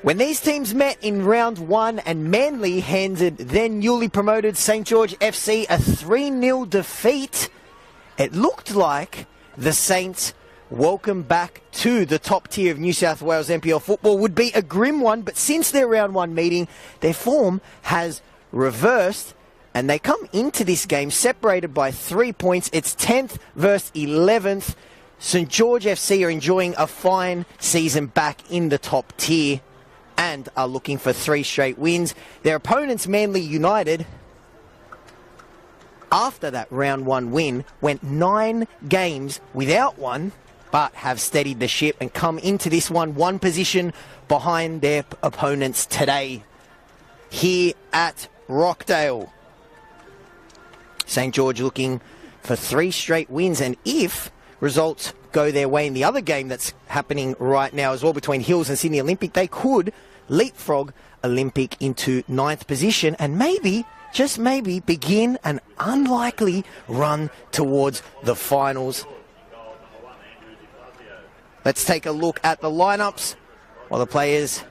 When these teams met in round one and Manly handed then newly promoted St George FC a 3-0 defeat, it looked like the Saints' welcome back to the top tier of New South Wales NPL football would be a grim one, but since their round one meeting, their form has reversed and they come into this game separated by 3 points. It's 10th versus 11th. St George FC are enjoying a fine season back in the top tier and are looking for 3 straight wins. Their opponents, Manly United, after that round one win, went 9 games without one, but have steadied the ship and come into this one position behind their opponents today here at Rockdale. St George looking for 3 straight wins, and if results go their way in the other game that's happening right now as well between Hills and Sydney Olympic, they could leapfrog Olympic into 9th position and maybe, just maybe, begin an unlikely run towards the finals. Let's take a look at the lineups while the players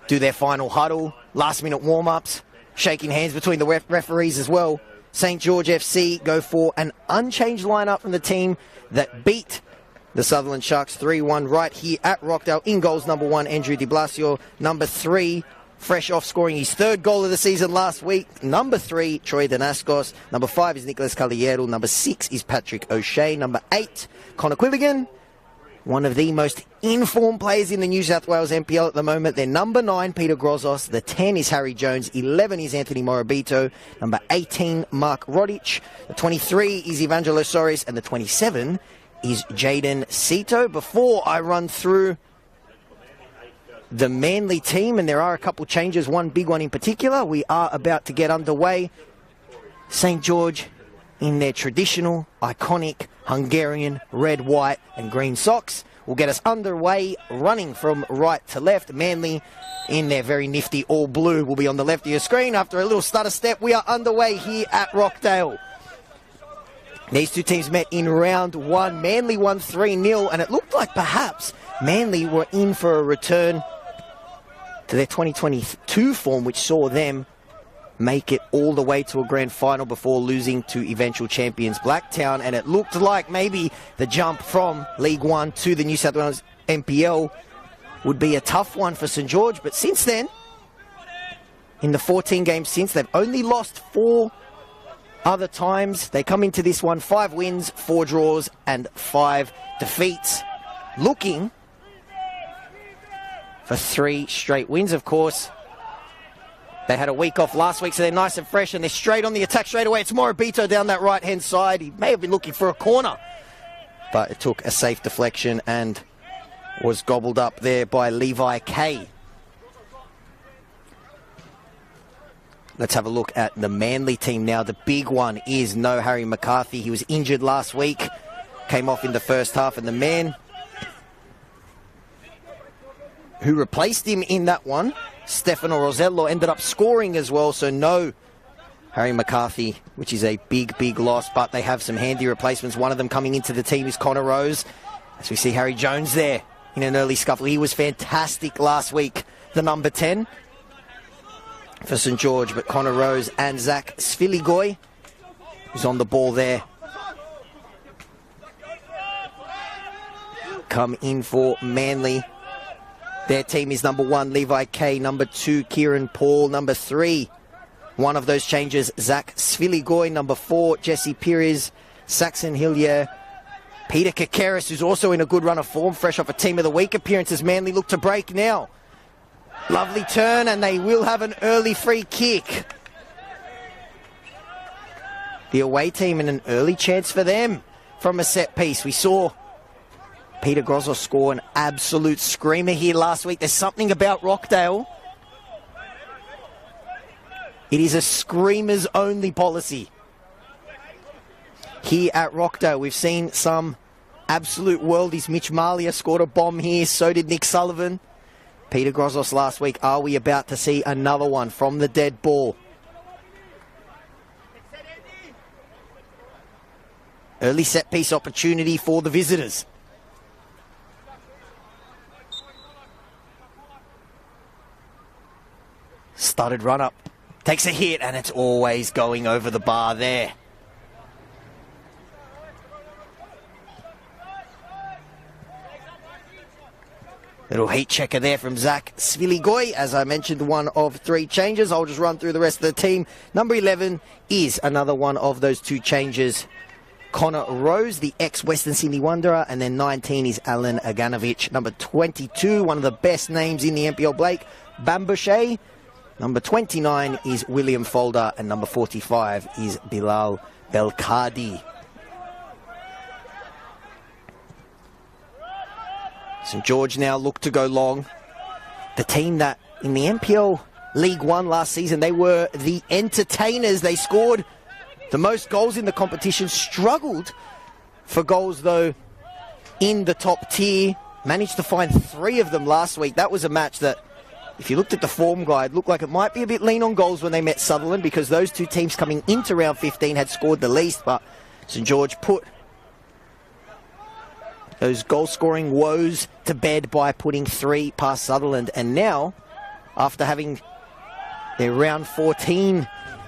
do their final huddle, last-minute warm-ups, shaking hands between the referees as well. St George FC go for an unchanged lineup from the team that beat the Sutherland Sharks 3-1 right here at Rockdale. In goals, number 1, Andrew Di Blasio. Number 3, fresh off scoring his 3rd goal of the season last week. Number 3, Troy Danaskos. Number 5 is Nicholas Calliero. Number 6 is Patrick O'Shea. Number 8, Connor Quilligan. One of the most informed players in the New South Wales NPL at the moment. Their number 9, Peter Grozos. The 10 is Harry Jones. 11 is Anthony Morabito. Number 18, Mark Rodic. The 23 is Evangelo Soares. And the 27 is Jaden Cito. Before I run through the Manly team, and there are a couple changes, one big one in particular, we are about to get underway. St George in their traditional, iconic Hungarian red, white and green socks will get us underway, running from right to left. Manly in their very nifty all blue will be on the left of your screen. After a little stutter step, we are underway here at Rockdale. These two teams met in round one. Manly won 3-0, and it looked like perhaps Manly were in for a return to their 2022 form, which saw them make it all the way to a grand final before losing to eventual champions Blacktown. And it looked like maybe the jump from League One to the New South Wales NPL would be a tough one for St George. But since then, in the 14 games since, they've only lost 4 other times. They come into this one 5 wins, 4 draws and 5 defeats, looking for 3 straight wins. Of course, they had a week off last week, so they're nice and fresh, and they're straight on the attack straight away. It's Morabito down that right-hand side. He may have been looking for a corner, but it took a safe deflection and was gobbled up there by Levi Kay. Let's have a look at the Manly team now. The big one is no Harry McCarthy. He was injured last week, came off in the first half, and the man who replaced him in that one, Stefano Rosello, ended up scoring as well. So no Harry McCarthy, which is a big, big loss, but they have some handy replacements. One of them coming into the team is Connor Rose, as we see Harry Jones there in an early scuffle. He was fantastic last week, the number 10 for St George, but Connor Rose and Zach Sviligoy, who's on the ball there, come in for Manly. Their team is number 1, Levi Kay, number 2, Kieran Paul, number 3, one of those changes, Zach Sviligoy, number 4, Jesse Pires, Saxon Hillier, Peter Kakeris, who's also in a good run of form, fresh off a Team of the Week appearance as Manly look to break now. Lovely turn, and they will have an early free kick. The away team and an early chance for them from a set piece. We saw Peter Grozos score an absolute screamer here last week. There's something about Rockdale. It is a screamers only policy. Here at Rockdale, we've seen some absolute worldies. Mitch Malia scored a bomb here. So did Nick Sullivan. Peter Grozos last week. Are we about to see another one from the dead ball? Early set piece opportunity for the visitors. Studded run up. Takes a hit, and it's always going over the bar there. Little heat checker there from Zach Sviligoy. As I mentioned, one of 3 changes. I'll just run through the rest of the team. Number 11 is another one of those 2 changes. Connor Rose, the ex-Western Sydney Wanderer. And then 19 is Alan Aganovich. Number 22, one of the best names in the NPL, Blake Bambushe. Number 29 is William Folder. And number 45 is Bilal Belkadi. St George now look to go long. The team that in the NPL League One last season, they were the entertainers. They scored the most goals in the competition, struggled for goals though in the top tier. Managed to find 3 of them last week. That was a match that, if you looked at the form guide, looked like it might be a bit lean on goals when they met Sutherland, because those 2 teams coming into round 15 had scored the least, but St George put those goal-scoring woes to bed by putting 3 past Sutherland. And now, after having their round 14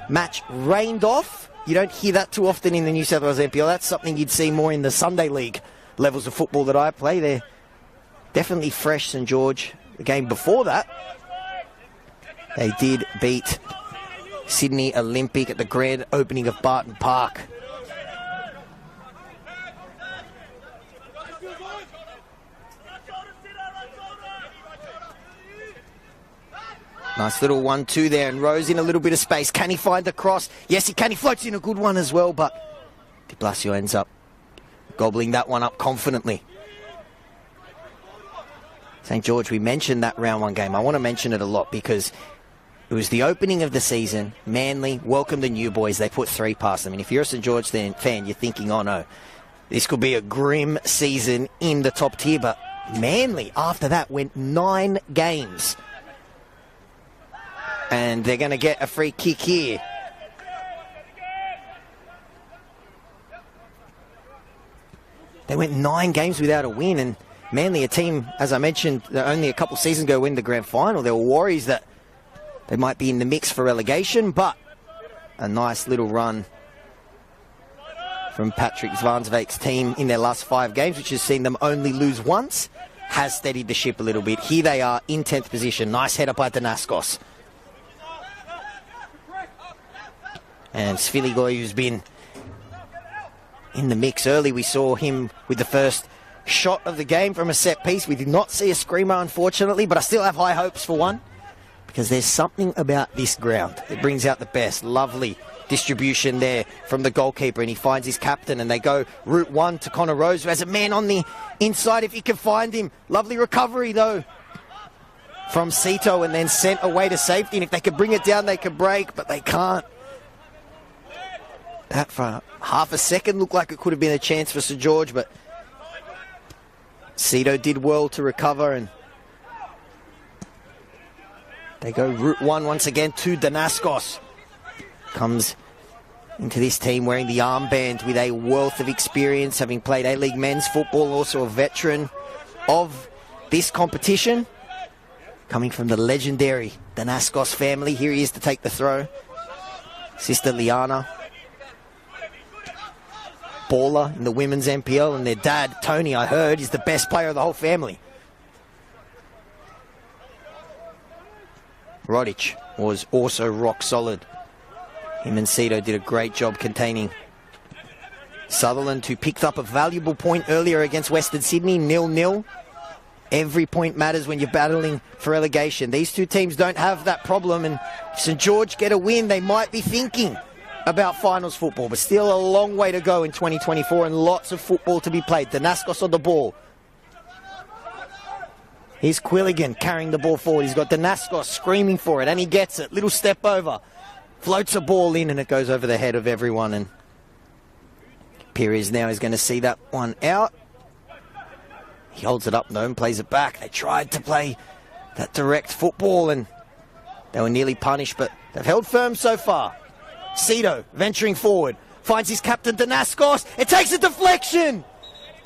match rained off, you don't hear that too often in the New South Wales NPL. That's something you'd see more in the Sunday League levels of football that I play. They're definitely fresh, St George. The game before that, they did beat Sydney Olympic at the grand opening of Barton Park. Nice little 1-2 there, and Rose in a little bit of space. Can he find the cross? Yes, he can. He floats in a good one as well, but De Blasio ends up gobbling that one up confidently. St George, we mentioned that round 1 game. I want to mention it a lot because it was the opening of the season. Manly welcomed the new boys. They put 3 past them. And if you're a St George fan, you're thinking, oh no, this could be a grim season in the top tier. But Manly, after that, went 9 games. And they're going to get a free kick here. They went 9 games without a win, and Manly, a team, as I mentioned, only a couple seasons ago win the grand final. There were worries that they might be in the mix for relegation, but a nice little run from Patrick Zvansvake's team in their last 5 games, which has seen them only lose once, has steadied the ship a little bit. Here they are in 10th position. Nice header by Danaskos. And Sviligoy, who's been in the mix early. We saw him with the first shot of the game from a set piece. We did not see a screamer, unfortunately, but I still have high hopes for one, because there's something about this ground. It brings out the best. Lovely distribution there from the goalkeeper, and he finds his captain, and they go route 1 to Connor Rose, who has a man on the inside if he can find him. Lovely recovery, though, from Cito, and then sent away to safety. And if they could bring it down, they could break, but they can't. That for half a second looked like it could have been a chance for St George, but Cito did well to recover, and they go route 1 once again to Danaskos. Comes into this team wearing the armband with a wealth of experience, having played A-League men's football, also a veteran of this competition. Coming from the legendary Danaskos family, here he is to take the throw. Sister Liana, baller in the women's NPL, and their dad, Tony, I heard, is the best player of the whole family. Rodic was also rock solid. Him and Cito did a great job containing Sutherland, who picked up a valuable point earlier against Western Sydney, 0-0. Every point matters when you're battling for relegation. These 2 teams don't have that problem, and if St George get a win, they might be thinking about finals football, but still a long way to go in 2024 and lots of football to be played. Danaskos on the ball. Here's Quilligan carrying the ball forward. He's got Danaskos screaming for it, and he gets it. Little step over. Floats a ball in, and it goes over the head of everyone, and Perez now is going to see that one out. He holds it up though and plays it back. They tried to play that direct football, and they were nearly punished, but they've held firm so far. Cito venturing forward, finds his captain Danaskos. It takes a deflection,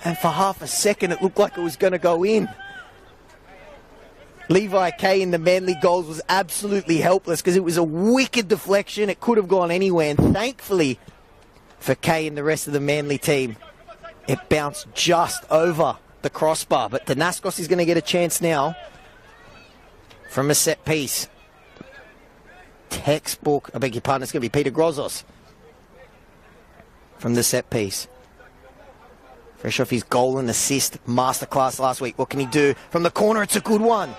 and for half a second it looked like it was going to go in. Levi K in the Manly goals was absolutely helpless because it was a wicked deflection. It could have gone anywhere, and thankfully for K and the rest of the Manly team, it bounced just over the crossbar. But Danaskos is going to get a chance now from a set piece. Textbook, I beg your pardon, it's going to be Peter Grozos from the set piece. Fresh off his goal and assist masterclass last week. What can he do? From the corner, it's a good one.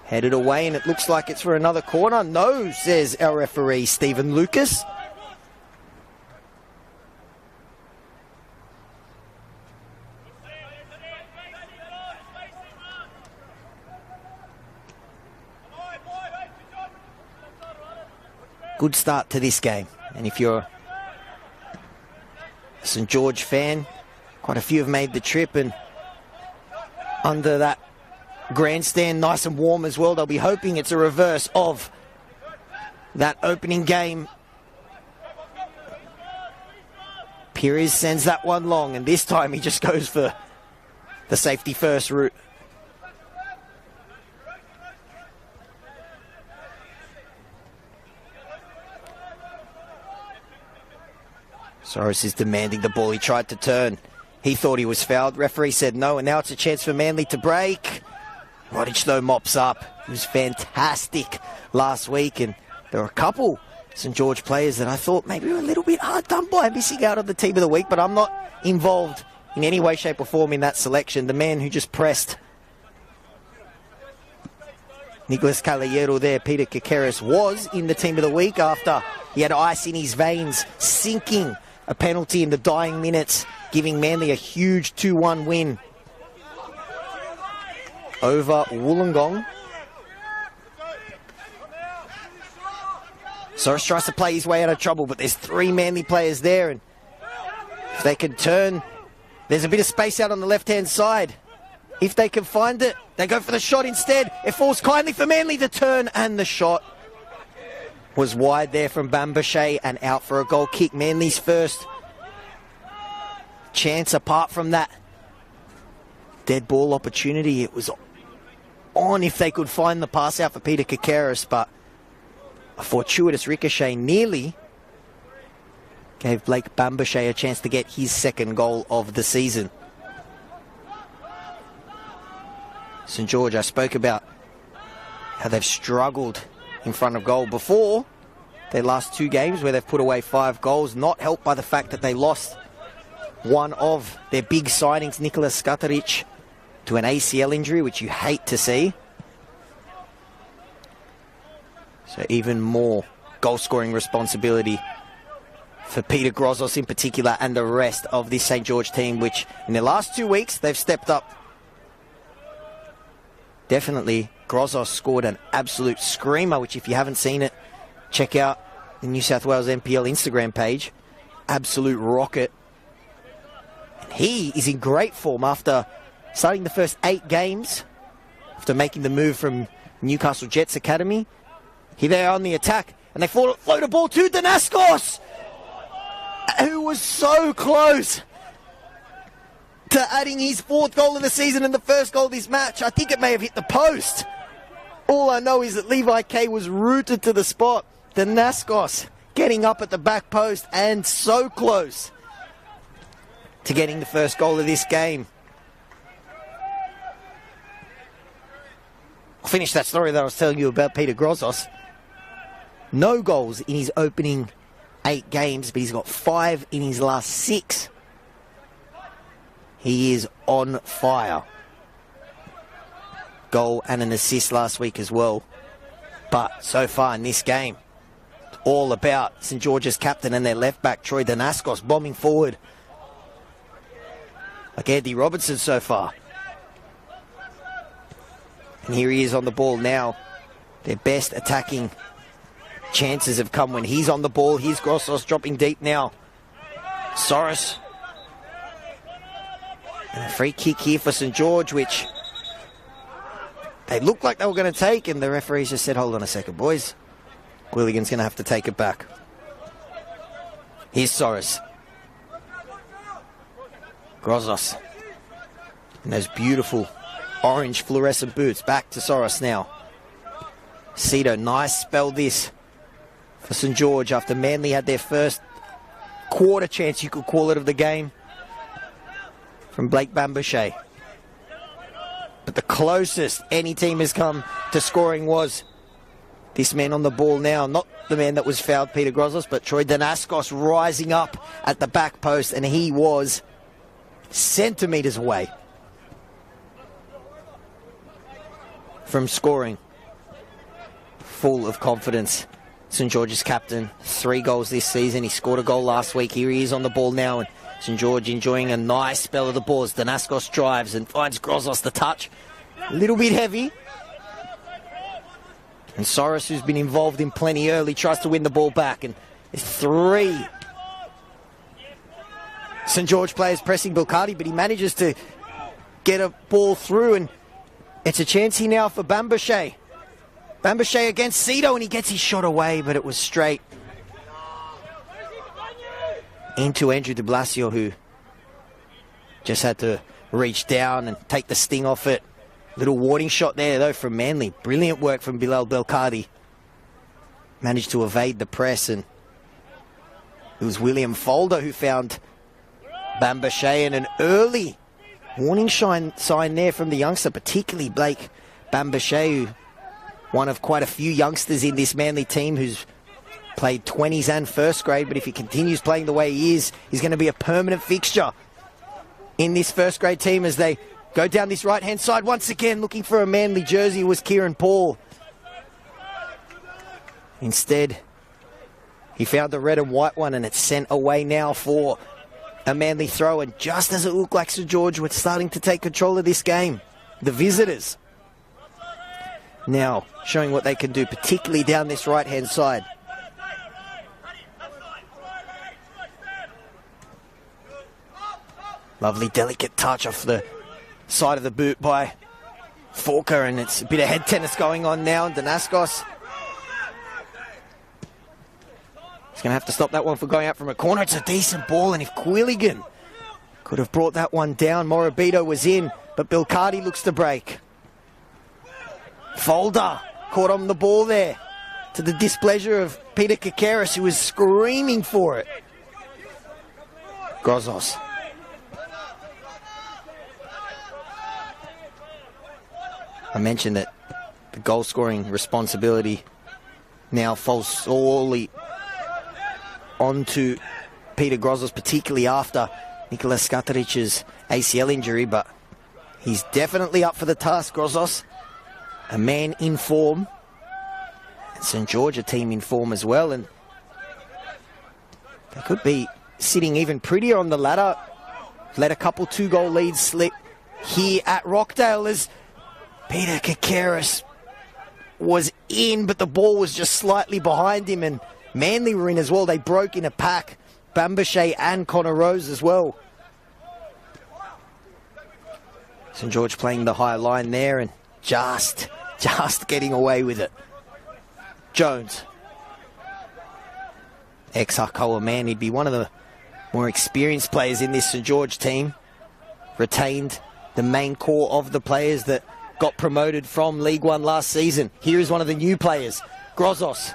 Headed away, and it looks like it's for another corner. No, says our referee, Stephen Lucas. Good start to this game. And if you're a St. George fan, quite a few have made the trip, and under that grandstand, nice and warm as well. They'll be hoping it's a reverse of that opening game. Pires sends that one long, and this time he just goes for the safety first route. Soros is demanding the ball. He tried to turn. He thought he was fouled. Referee said no, and now it's a chance for Manly to break. Rodic, though, mops up. He was fantastic last week, and there were a couple St. George players that I thought maybe were a little bit hard done by, missing out on the team of the week, but I'm not involved in any way, shape or form in that selection. The man who just pressed Nicolas Caballero there, Peter Kikeris, was in the team of the week after he had ice in his veins, sinking a penalty in the dying minutes, giving Manly a huge 2-1 win over Wollongong. Soros tries to play his way out of trouble, but there's three Manly players there, and if they can turn, there's a bit of space out on the left-hand side. If they can find it, they go for the shot instead. It falls kindly for Manly to turn, and the shot was wide there from Bambashe and out for a goal kick. Manly's first chance apart from that dead ball opportunity. It was on if they could find the pass out for Peter Kikeris, but a fortuitous ricochet nearly gave Blake Bambashe a chance to get his second goal of the season. St. George, I spoke about how they've struggled in front of goal before their last two games where they've put away 5 goals, not helped by the fact that they lost one of their big signings, Nicolas Skataric, to an ACL injury, which you hate to see. So even more goal-scoring responsibility for Peter Grozos in particular and the rest of this St. George team, which in their last 2 weeks, they've stepped up. Definitely, Grozos scored an absolute screamer, which if you haven't seen it, check out the New South Wales NPL Instagram page. Absolute rocket. And he is in great form after starting the first 8 games, after making the move from Newcastle Jets Academy. Here they are on the attack, and they float a ball to Danaskos, who was so close to adding his 4th goal of the season and the first goal of this match. I think it may have hit the post. All I know is that Levi K was rooted to the spot. Danaskos getting up at the back post and so close to getting the first goal of this game. I'll finish that story that I was telling you about Peter Grozos. No goals in his opening 8 games, but he's got 5 in his last 6. He is on fire. Goal and an assist last week as well. But so far in this game, it's all about St. George's captain and their left back, Troy Danaskos, bombing forward like Andy Robertson so far. And here he is on the ball now. Their best attacking chances have come when he's on the ball. Here's Grozos dropping deep now. Soros. And a free kick here for St. George, which they looked like they were going to take, and the referees just said, hold on a second, boys. Willigan's going to have to take it back. Here's Soros. Grozos. And those beautiful orange fluorescent boots. Back to Soros now. Cito, nice spell this for St George after Manly had their first quarter chance, you could call it, of the game from Blake Bambouche. But the closest any team has come to scoring was this man on the ball now. Not the man that was fouled, Peter Grozos, but Troy Danaskos rising up at the back post, and he was centimetres away from scoring. Full of confidence, St George's captain. 3 goals this season. He scored a goal last week. Here he is on the ball now, and St George enjoying a nice spell of the ball as Danaskos drives and finds Grozos the touch. A little bit heavy. And Soros, who's been involved in plenty early, tries to win the ball back. And there's 3 St George players pressing Bilcardi, but he manages to get a ball through, and it's a chance here now for Bambouche. Bambouche against Cito, and he gets his shot away, but it was straight into Andrew de Blasio, who just had to reach down and take the sting off it. Little warning shot there, though, from Manly. Brilliant work from Bilal Belcardi. Managed to evade the press, and it was William Folder who found Bambouche, and an early warning sign there from the youngster, particularly Blake Bambouche, who one of quite a few youngsters in this Manly team who's played 20s and first grade, but if he continues playing the way he is, he's going to be a permanent fixture in this first grade team as they go down this right-hand side. Once again, looking for a Manly jersey was Kieran Paul. Instead, he found the red and white one, and it's sent away now for a Manly throw. And just as it looked like St George were starting to take control of this game, the visitors now showing what they can do, particularly down this right-hand side. Lovely delicate touch off the side of the boot by Forker, and it's a bit of head tennis going on now. And Danaskos, he's going to have to stop that one from going out from a corner. It's a decent ball, and if Quilligan could have brought that one down, Morabito was in, but Bilcardi looks to break. Folder caught on the ball there, to the displeasure of Peter Kakaris, who was screaming for it. Grozos. I mentioned that the goal-scoring responsibility now falls solely onto Peter Grozos, particularly after Nicolas Skataric's ACL injury, but he's definitely up for the task, Grozos. A man in form, and St George a team in form as well, and they could be sitting even prettier on the ladder. Let a couple 2-goal leads slip here at Rockdale as Peter Kakaris was in, but the ball was just slightly behind him, and Manly were in as well. They broke in a pack, Bambouche and Connor Rose as well. St George playing the high line there and just getting away with it. Jones. Ex-Harcoa man, he'd be one of the more experienced players in this St George team. Retained the main core of the players that got promoted from League One last season. Here is one of the new players, Grozos.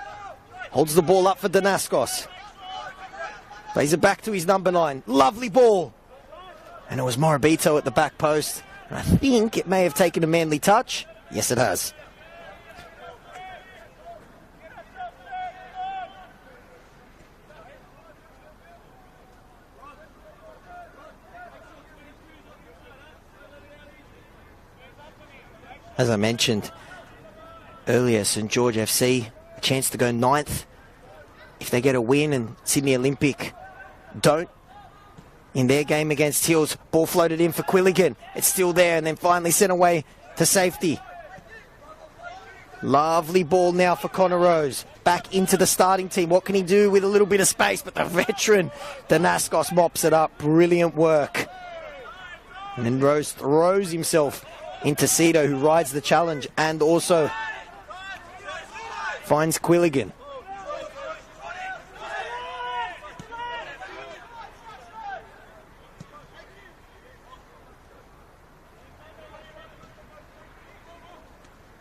Holds the ball up for Danaskos. Plays it back to his number 9. Lovely ball. And it was Morabito at the back post. And I think it may have taken a Manly touch. Yes, it has. As I mentioned earlier, St George FC, a chance to go 9th if they get a win, and Sydney Olympic don't in their game against Hills. Ball floated in for Quilligan. It's still there, and then finally sent away to safety. Lovely ball now for Connor Rose. Back into the starting team. What can he do with a little bit of space? But the veteran, Danaskos, mops it up. Brilliant work. And then Rose throws himself into Cito, who rides the challenge and also finds Quilligan.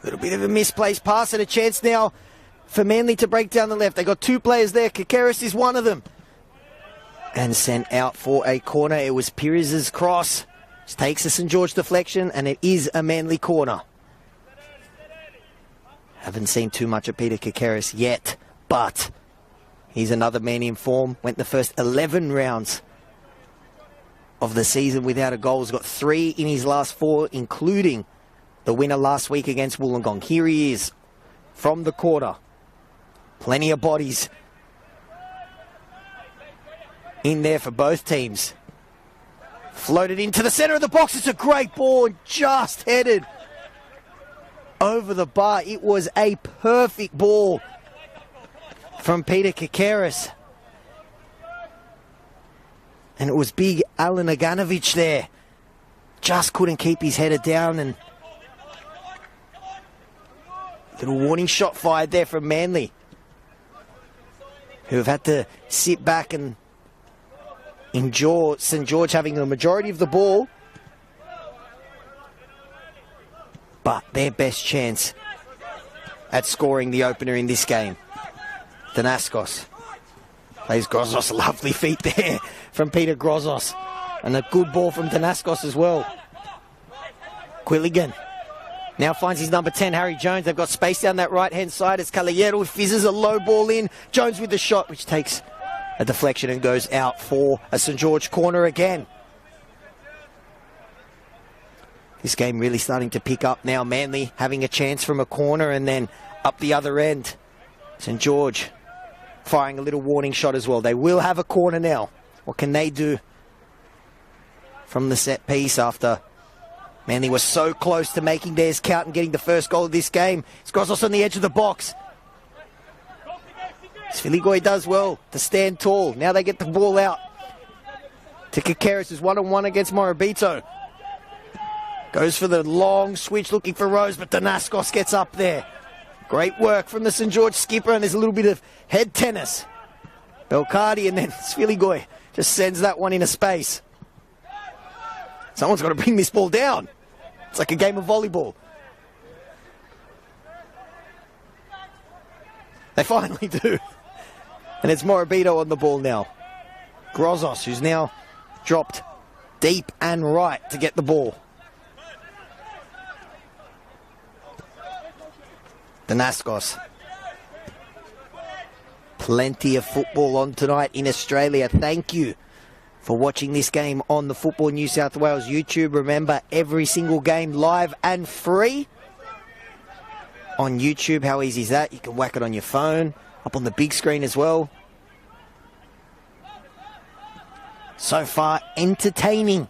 Little bit of a misplaced pass and a chance now for Manly to break down the left. They got two players there. Kakeris is one of them. And sent out for a corner. It was Perez's cross. Which takes a St. George deflection, and it is a Manly corner. Haven't seen too much of Peter Kakeris yet, but he's another man in form. Went the first 11 rounds of the season without a goal. He's got 3 in his last 4, including the winner last week against Wollongong. Here he is from the quarter. Plenty of bodies in there for both teams. Floated into the centre of the box. It's a great ball, just headed over the bar. It was a perfect ball from Peter Kakeris. And it was big Alan Aganovic there. Just couldn't keep his header down, and little warning shot fired there from Manly, who have had to sit back and endure St. George having the majority of the ball. But their best chance at scoring the opener in this game. Danaskos plays Grozos. Lovely feet there from Peter Grozos. And a good ball from Danaskos as well. Quilligan now finds his number 10, Harry Jones. They've got space down that right-hand side as Caballero fizzes a low ball in. Jones with the shot, which takes a deflection and goes out for a St. George corner again. This game really starting to pick up now. Manly having a chance from a corner and then up the other end. St. George firing a little warning shot as well. They will have a corner now. What can they do from the set piece after Manly was so close to making theirs count and getting the first goal of this game? It's Grozos on the edge of the box. Sviligoy does well to stand tall. Now they get the ball out to Kakeris, who's one-on-one against Morabito. Goes for the long switch looking for Rose, but Danaskos gets up there. Great work from the St. George skipper, and there's a little bit of head tennis. Belcardi and then Sviligoy just sends that one into space. Someone's got to bring this ball down. It's like a game of volleyball. They finally do. And it's Morabito on the ball now. Grozos, who's now dropped deep and right to get the ball. Danaskos. Plenty of football on tonight in Australia. Thank you for watching this game on the Football New South Wales YouTube. Remember, every single game live and free on YouTube. How easy is that? You can whack it on your phone, up on the big screen as well. So far, entertaining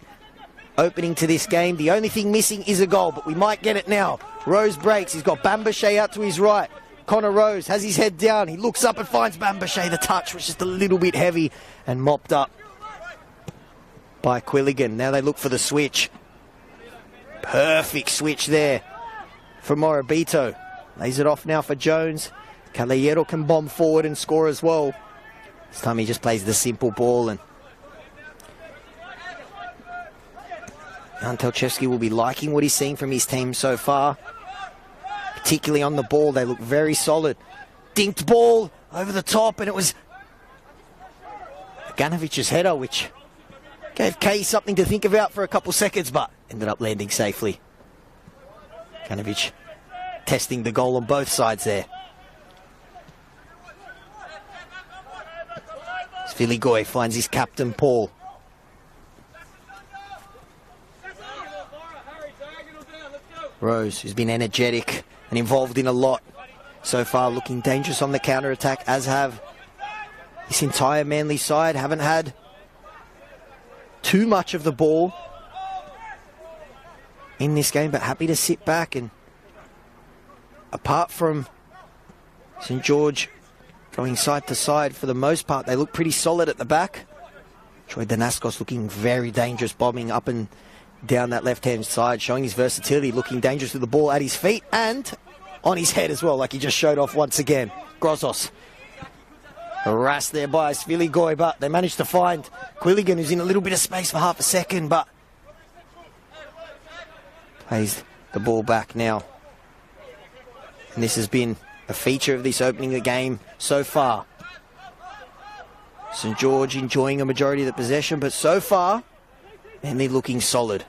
opening to this game. The only thing missing is a goal, but we might get it now. Rose breaks. He's got Bambashe out to his right. Connor Rose has his head down. He looks up and finds Bambashe. The touch was just a little bit heavy and mopped up by Quilligan. Now they look for the switch. Perfect switch there for Morabito. Lays it off now for Jones. Caballero can bomb forward and score as well. This time he just plays the simple ball, and Jan Telchevsky will be liking what he's seeing from his team so far. Particularly on the ball, they look very solid. Dinked ball over the top, and it was Ganovic's header, which gave Kay something to think about for a couple seconds, but ended up landing safely. Ganovic testing the goal on both sides there. Sviligoy finds his captain, Paul. Rose, who's been energetic and involved in a lot so far, looking dangerous on the counter-attack, as have this entire Manly side. Haven't had too much of the ball in this game, but happy to sit back. And apart from St. George going side to side for the most part, they look pretty solid at the back. Troy Danaskos looking very dangerous, bombing up and down that left-hand side, showing his versatility, looking dangerous with the ball at his feet and on his head as well, like he just showed off once again. Grozos harassed there by Sviligoy, but they managed to find Quilligan, who's in a little bit of space for half a second, but plays the ball back now And this has been a feature of this opening of the game so far. St George enjoying a majority of the possession, but so far, and they're looking solid.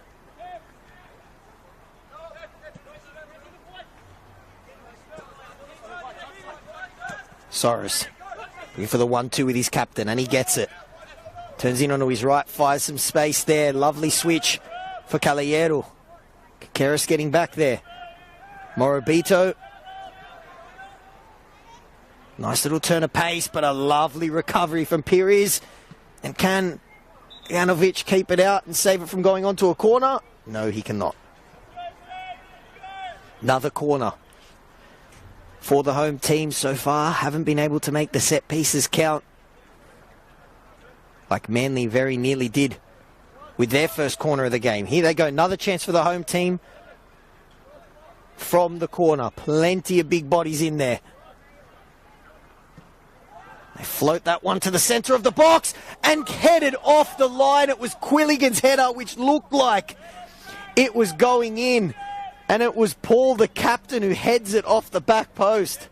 Soros looking for the 1-2 with his captain, and he gets it. Turns in onto his right, fires some space there. Lovely switch for Caballero. Kakeris getting back there. Morabito. Nice little turn of pace, but a lovely recovery from Pires. And can Janovic keep it out and save it from going onto a corner? No, he cannot. Another corner for the home team so far. Haven't been able to make the set pieces count, like Manly very nearly did with their first corner of the game. Here they go, another chance for the home team from the corner. Plenty of big bodies in there. They float that one to the centre of the box and headed off the line. It was Quilligan's header, which looked like it was going in. And it was Paul, the captain, who heads it off the back post.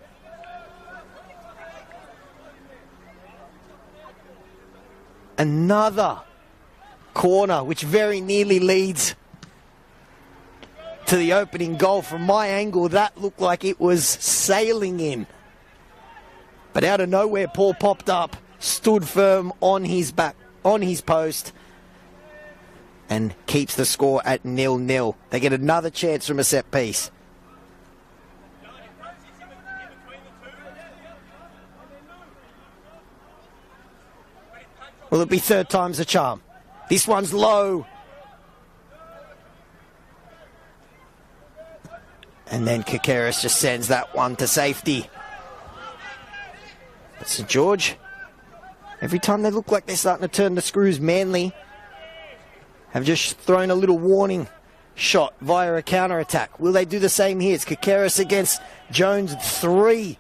Another corner, which very nearly leads to the opening goal. From my angle, that looked like it was sailing in. But out of nowhere, Paul popped up, stood firm on his back, on his post, and keeps the score at 0-0. They get another chance from a set piece. Will it be third time's a charm? This one's low. And then Kakeris just sends that one to safety. But St George, every time they look like they're starting to turn the screws, Manly have just thrown a little warning shot via a counter-attack. Will they do the same here? It's Kakeris against Jones. 3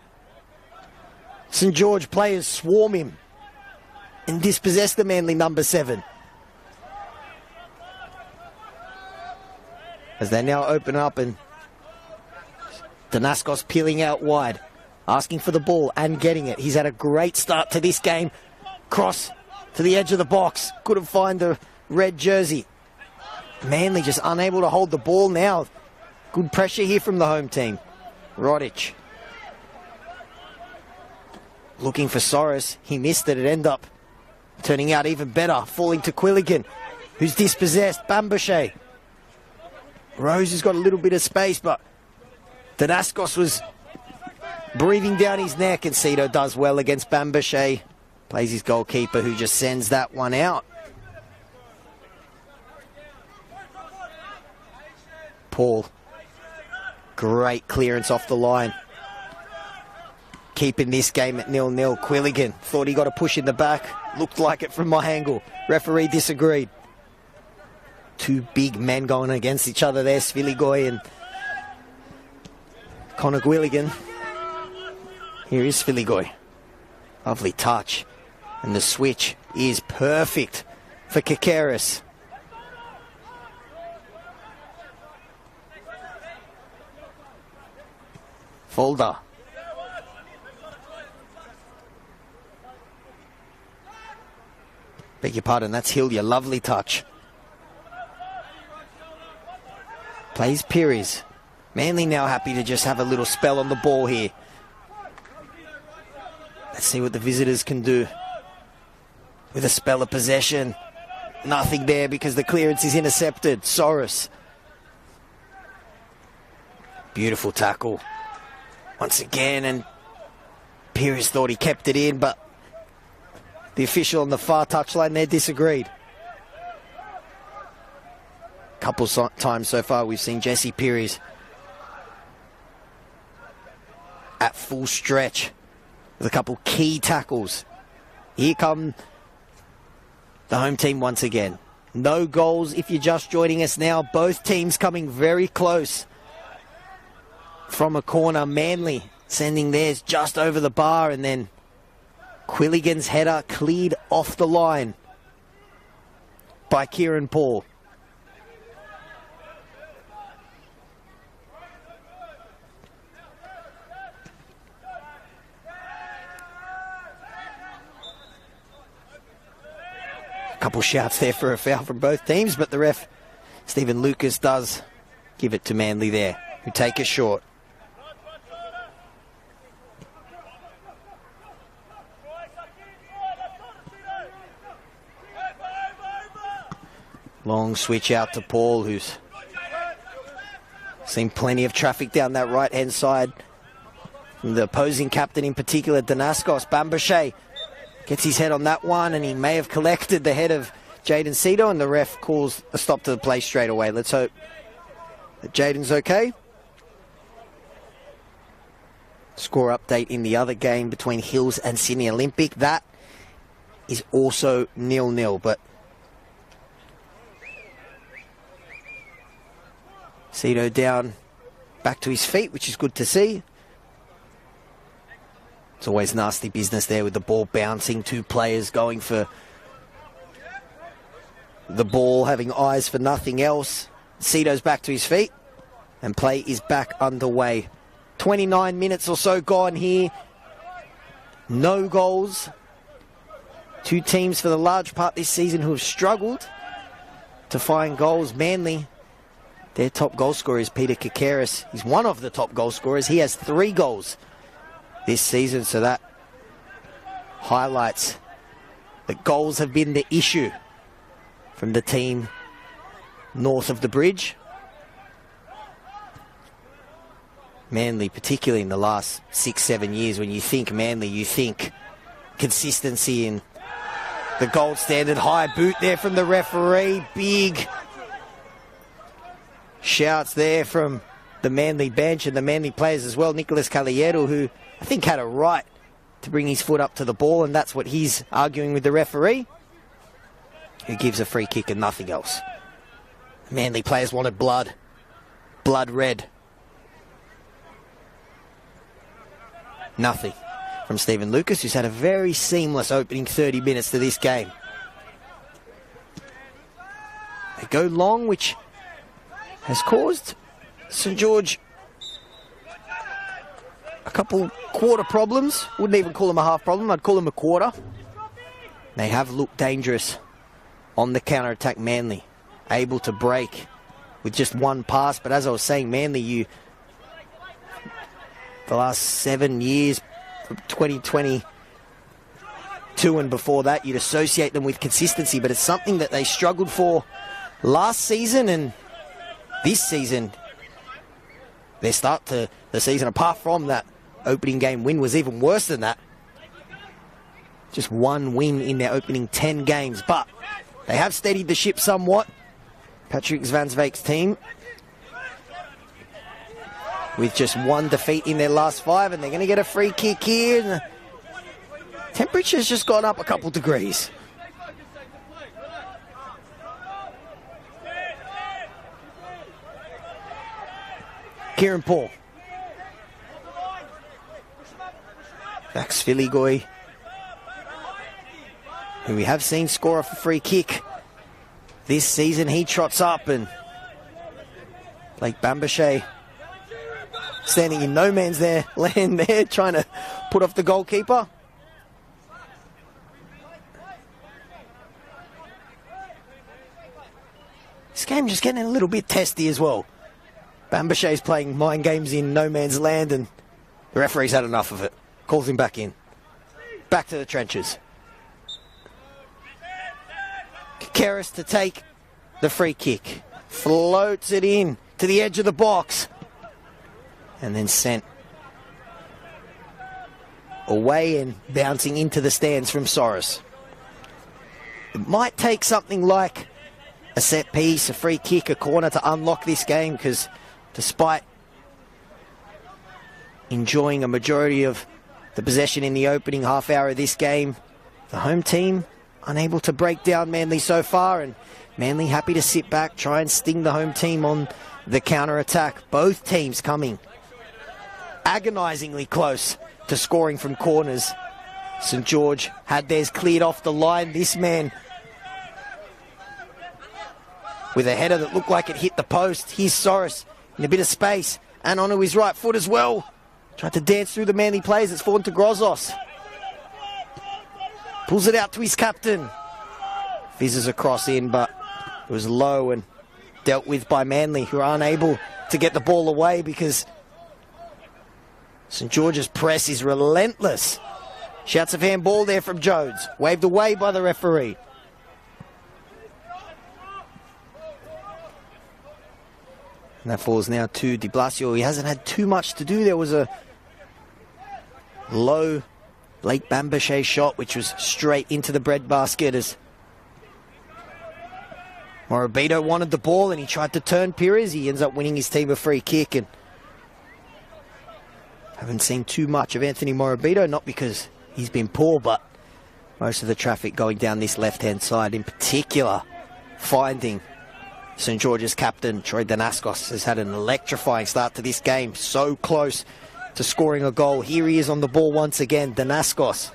St George players swarm him and dispossess the Manly number 7. As they now open up, and Danaskos peeling out wide, asking for the ball and getting it. He's had a great start to this game. Cross to the edge of the box. Couldn't find the red jersey. Manly just unable to hold the ball now. Good pressure here from the home team. Rodic looking for Soros. He missed it. It ended up turning out even better. Falling to Quilligan, who's dispossessed. Bambashe. Rose has got a little bit of space, but Danaskos was breathing down his neck, and Cito does well against Bambashe. Plays his goalkeeper, who just sends that one out. Paul. Great clearance off the line. Keeping this game at 0-0. Quilligan thought he got a push in the back. Looked like it from my angle. Referee disagreed. 2 big men going against each other there. Sviligoy and Connor Quilligan. Here is Sviligoy. Lovely touch. And the switch is perfect for Kakeris. Folder. Beg your pardon, that's Hillier. Lovely touch. Plays Pires. Manly now happy to just have a little spell on the ball here. Let's see what the visitors can do with a spell of possession. Nothing there because the clearance is intercepted. Soros. Beautiful tackle. Once again, and Pires thought he kept it in, but the official on the far touchline there disagreed. Couple times so far we've seen Jesse Pires at full stretch with a couple key tackles. Here come the home team once again. No goals if you're just joining us now. Both teams coming very close from a corner. Manly sending theirs just over the bar, and then Quilligan's header cleared off the line by Kieran Paul. couple shouts there for a foul from both teams, but the ref, Stephen Lucas, does give it to Manly there, who take it short. Long switch out to Paul, who's seen plenty of traffic down that right-hand side. From the opposing captain in particular, Danaskos. Bambashe gets his head on that one, and he may have collected the head of Jaden Cito, and the ref calls a stop to the play straight away. Let's hope that Jaden's okay. Score update in the other game between Hills and Sydney Olympic. That is also 0-0, but Cito down, back to his feet, which is good to see. It's always nasty business there with the ball bouncing, two players going for the ball, having eyes for nothing else. Cito's back to his feet, and play is back underway. 29 minutes or so gone here. No goals. Two teams for the large part this season who have struggled to find goals. Manly, their top goal scorer is Peter Kakaris. He's one of the top goal scorers. He has 3 goals this season, so that highlights that goals have been the issue from the team north of the bridge. Manly, particularly in the last 6-7 years, when you think Manly, you think consistency and the gold standard. High boot there from the referee. Big shouts there from the Manly bench and the Manly players as well. Nicholas Calieiro, who I think had a right to bring his foot up to the ball, and that's what he's arguing with the referee, who gives a free kick and nothing else. Manly players wanted blood. Blood red. Nothing from Stephen Lucas, who's had a very seamless opening 30 minutes to this game. They go long, which has caused St George a couple quarter problems. Wouldn't even call them a half problem, I'd call them a quarter. They have looked dangerous on the counter-attack. Manly able to break with just one pass, but as I was saying, Manly, the last 7 years, from 2022 and before that, you'd associate them with consistency, but it's something that they struggled for last season, and this season, their start to the season, apart from that opening game win, was even worse than that. Just one win in their opening 10 games, but they have steadied the ship somewhat. Patrick Zvansvake's team, with just one defeat in their last 5, and they're going to get a free kick here. And the temperature's just gone up a couple degrees. Kieran Paul. Max Filigoy, who we have seen score off a free kick this season. He trots up, and Blake Bambashe standing in no man's land there, trying to put off the goalkeeper. This game just getting a little bit testy as well. Bambashe's playing mind games in no man's land, and the referee's had enough of it. Calls him back in. Back to the trenches. Kekeris to take the free kick. Floats it in to the edge of the box. And then sent away and bouncing into the stands from Soros. It might take something like a set piece, a free kick, a corner to unlock this game, because despite enjoying a majority of the possession in the opening half hour of this game, the home team unable to break down Manly so far, and Manly happy to sit back, try and sting the home team on the counter-attack. Both teams coming agonisingly close to scoring from corners. St George had theirs cleared off the line. This man with a header that looked like it hit the post. Here's Soros in a bit of space and onto his right foot as well. Tried to dance through the Manly players. It's fallen to Grozos. Pulls it out to his captain. Fizzes a cross in, but it was low and dealt with by Manly, who are unable to get the ball away because St George's press is relentless. Shouts of handball there from Jones. Waved away by the referee. And that falls now to De Blasio. He hasn't had too much to do. There was a low Blake Bambachet shot, which was straight into the breadbasket as Morabito wanted the ball and he tried to turn Pires. He ends up winning his team a free kick, and haven't seen too much of Anthony Morabito, not because he's been poor, but most of the traffic going down this left-hand side, in particular finding St George's captain Troy Danaskos has had an electrifying start to this game, so close to scoring a goal. Here he is on the ball once again, Danaskos.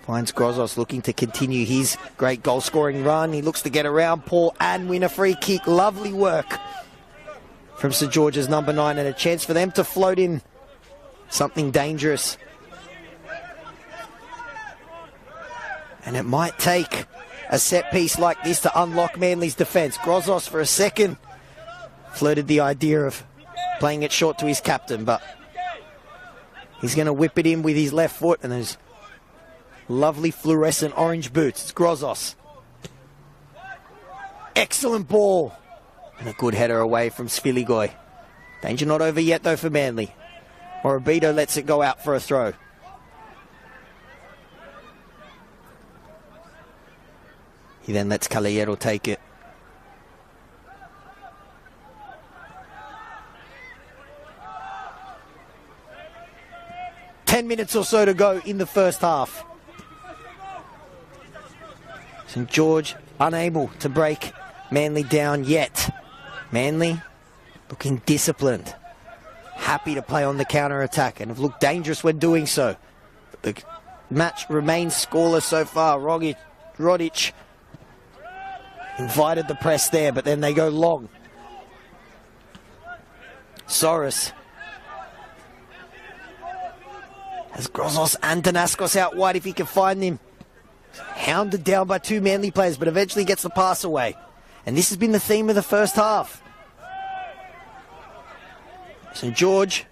Finds Grozos looking to continue his great goal-scoring run. He looks to get around Paul and win a free kick. Lovely work from St George's number 9, and a chance for them to float in something dangerous. And it might take a set piece like this to unlock Manly's defence. Grozos for a second flirted the idea of playing it short to his captain, but he's going to whip it in with his left foot, and those lovely fluorescent orange boots. It's Grozos. Excellent ball. And a good header away from Sviligoy. Danger not over yet, though, for Manly. Morabito lets it go out for a throw. He then lets Caballero take it. Ten minutes or so to go in the first half. St George unable to break Manly down yet. Manly looking disciplined, happy to play on the counter-attack, and have looked dangerous when doing so. But the match remains scoreless so far. Rodic invited the press there, but then they go long. Soros has Grozos and Danaskos out wide if he can find him. Hounded down by two Manly players, but eventually gets the pass away. And this has been the theme of the first half. St George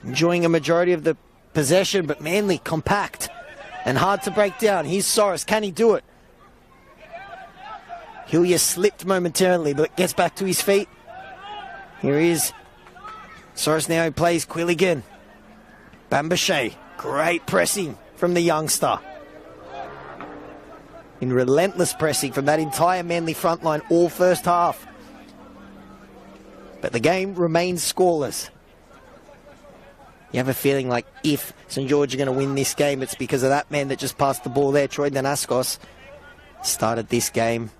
enjoying a majority of the possession, but Manly compact and hard to break down. Here's Soros. Can he do it? Hillier slipped momentarily, but gets back to his feet. Here he is. Soros now plays Quilligan. Bambachet. Great pressing from the youngster. In relentless pressing from that entire Manly front line all first half. But the game remains scoreless. You have a feeling like if St George are going to win this game, it's because of that man that just passed the ball there, Troy Danaskos. Started this game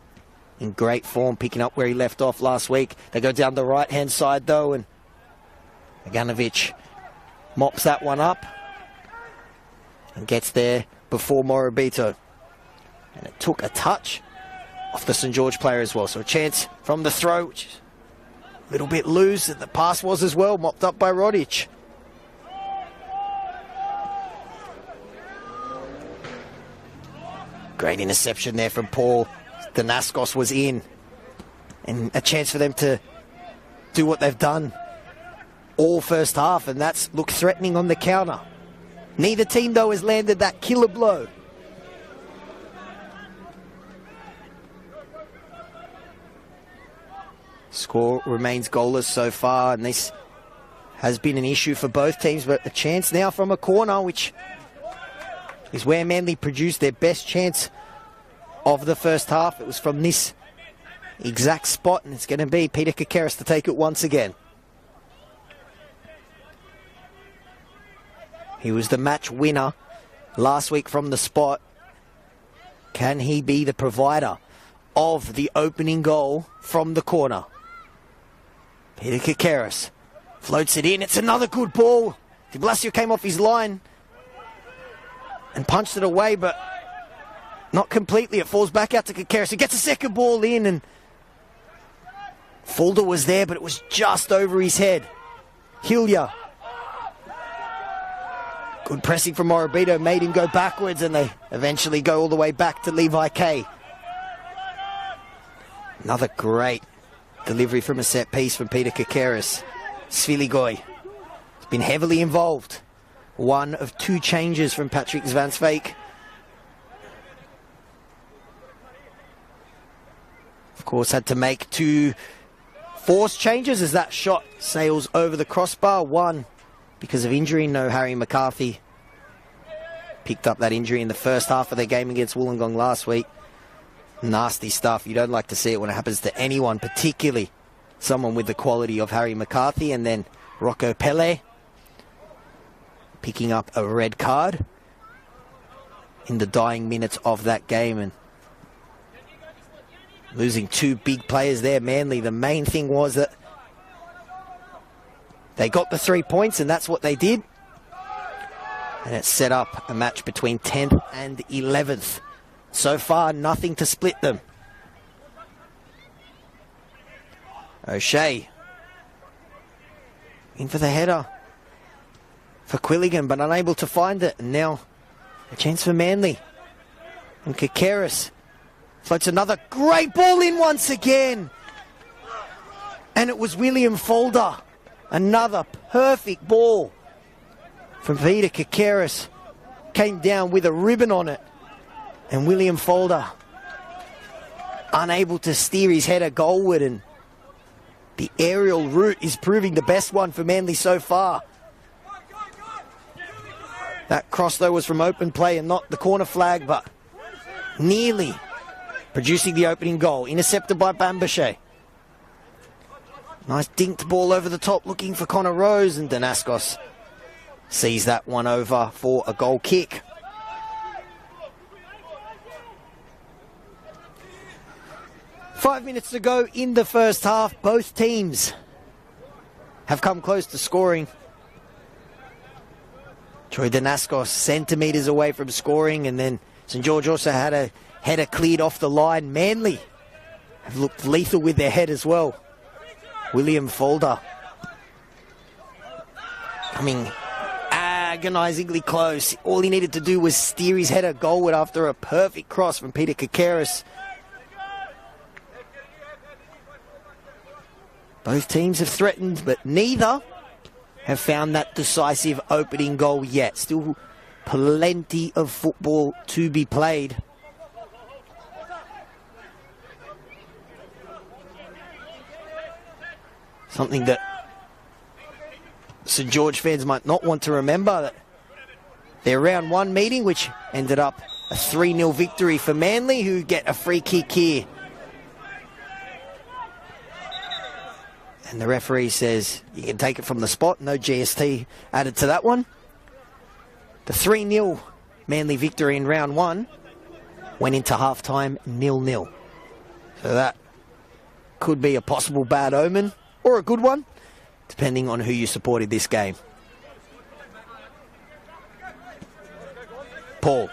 in great form, picking up where he left off last week. They go down the right-hand side, though, and Aganovic mops that one up and gets there before Morabito. And it took a touch off the St George player as well. So a chance from the throw, which is a little bit loose, and the pass was as well, mopped up by Rodic. Great interception there from Paul. Danaskos was in. And a chance for them to do what they've done all first half, and that's look threatening on the counter. Neither team, though, has landed that killer blow. Score remains goalless so far, and this has been an issue for both teams, but a chance now from a corner, which is where Manly produced their best chance of the first half. It was from this exact spot, and it's going to be Peter Kakeris to take it once again. He was the match winner last week from the spot. Can he be the provider of the opening goal from the corner? Peter Kakeris floats it in. It's another good ball. De Blasio came off his line and punched it away, but not completely. It falls back out to Kakeris. He gets a second ball in, and Fulda was there, but it was just over his head. Hillier Good pressing from Morabito made him go backwards, and they eventually go all the way back to Levi K. Another great delivery from a set piece from Peter Kakeris. Sviligoy has been heavily involved. One of two changes from Patrick Zvansvake. Of course, had to make two forced changes as that shot sails over the crossbar. One because of injury, no Harry McCarthy. Picked up that injury in the first half of their game against Wollongong last week. Nasty stuff. You don't like to see it when it happens to anyone, particularly someone with the quality of Harry McCarthy. And then Rocco Pele picking up a red card in the dying minutes of that game, and losing two big players there. Manly, the main thing was that they got the 3 points, and that's what they did. And it set up a match between 10th and 11th. So far, nothing to split them. O'Shea in for the header for Quilligan, but unable to find it. And now a chance for Manly. And Kakeris floats another great ball in once again. And it was William Folder. Another perfect ball from Peter Kakeris. Came down with a ribbon on it. And William Folder unable to steer his header goalward, and the aerial route is proving the best one for Manly so far. That cross, though, was from open play and not the corner flag, but nearly producing the opening goal. Intercepted by Bambashe. Nice dinked ball over the top, looking for Connor Rose, and Danaskos sees that one over for a goal kick. Five minutes to go in the first half. Both teams have come close to scoring. Troy Danaskos centimetres away from scoring, and then St George also had a header cleared off the line. Manly have looked lethal with their head as well. William Folder coming agonisingly close. All he needed to do was steer his header goalward after a perfect cross from Peter Kakeris. Both teams have threatened, but neither have found that decisive opening goal yet. Still plenty of football to be played. Something that St George fans might not want to remember, that their round one meeting, which ended up a 3-0 victory for Manly, who get a free kick here. And the referee says you can take it from the spot. No GST added to that one. The 3-0 Manly victory in round one went into halftime 0-0. So that could be a possible bad omen or a good one, depending on who you supported this game. Paul.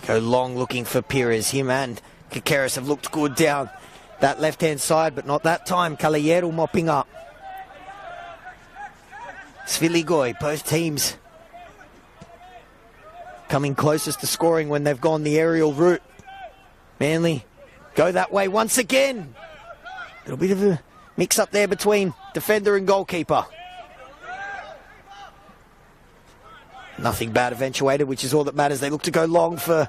Go long looking for Pires. Him and Kakeris have looked good down that left-hand side, but not that time. Callejeru mopping up. Sviligoy, both teams coming closest to scoring when they've gone the aerial route. Manly go that way once again. A little bit of a mix-up there between defender and goalkeeper. Nothing bad eventuated, which is all that matters. They look to go long for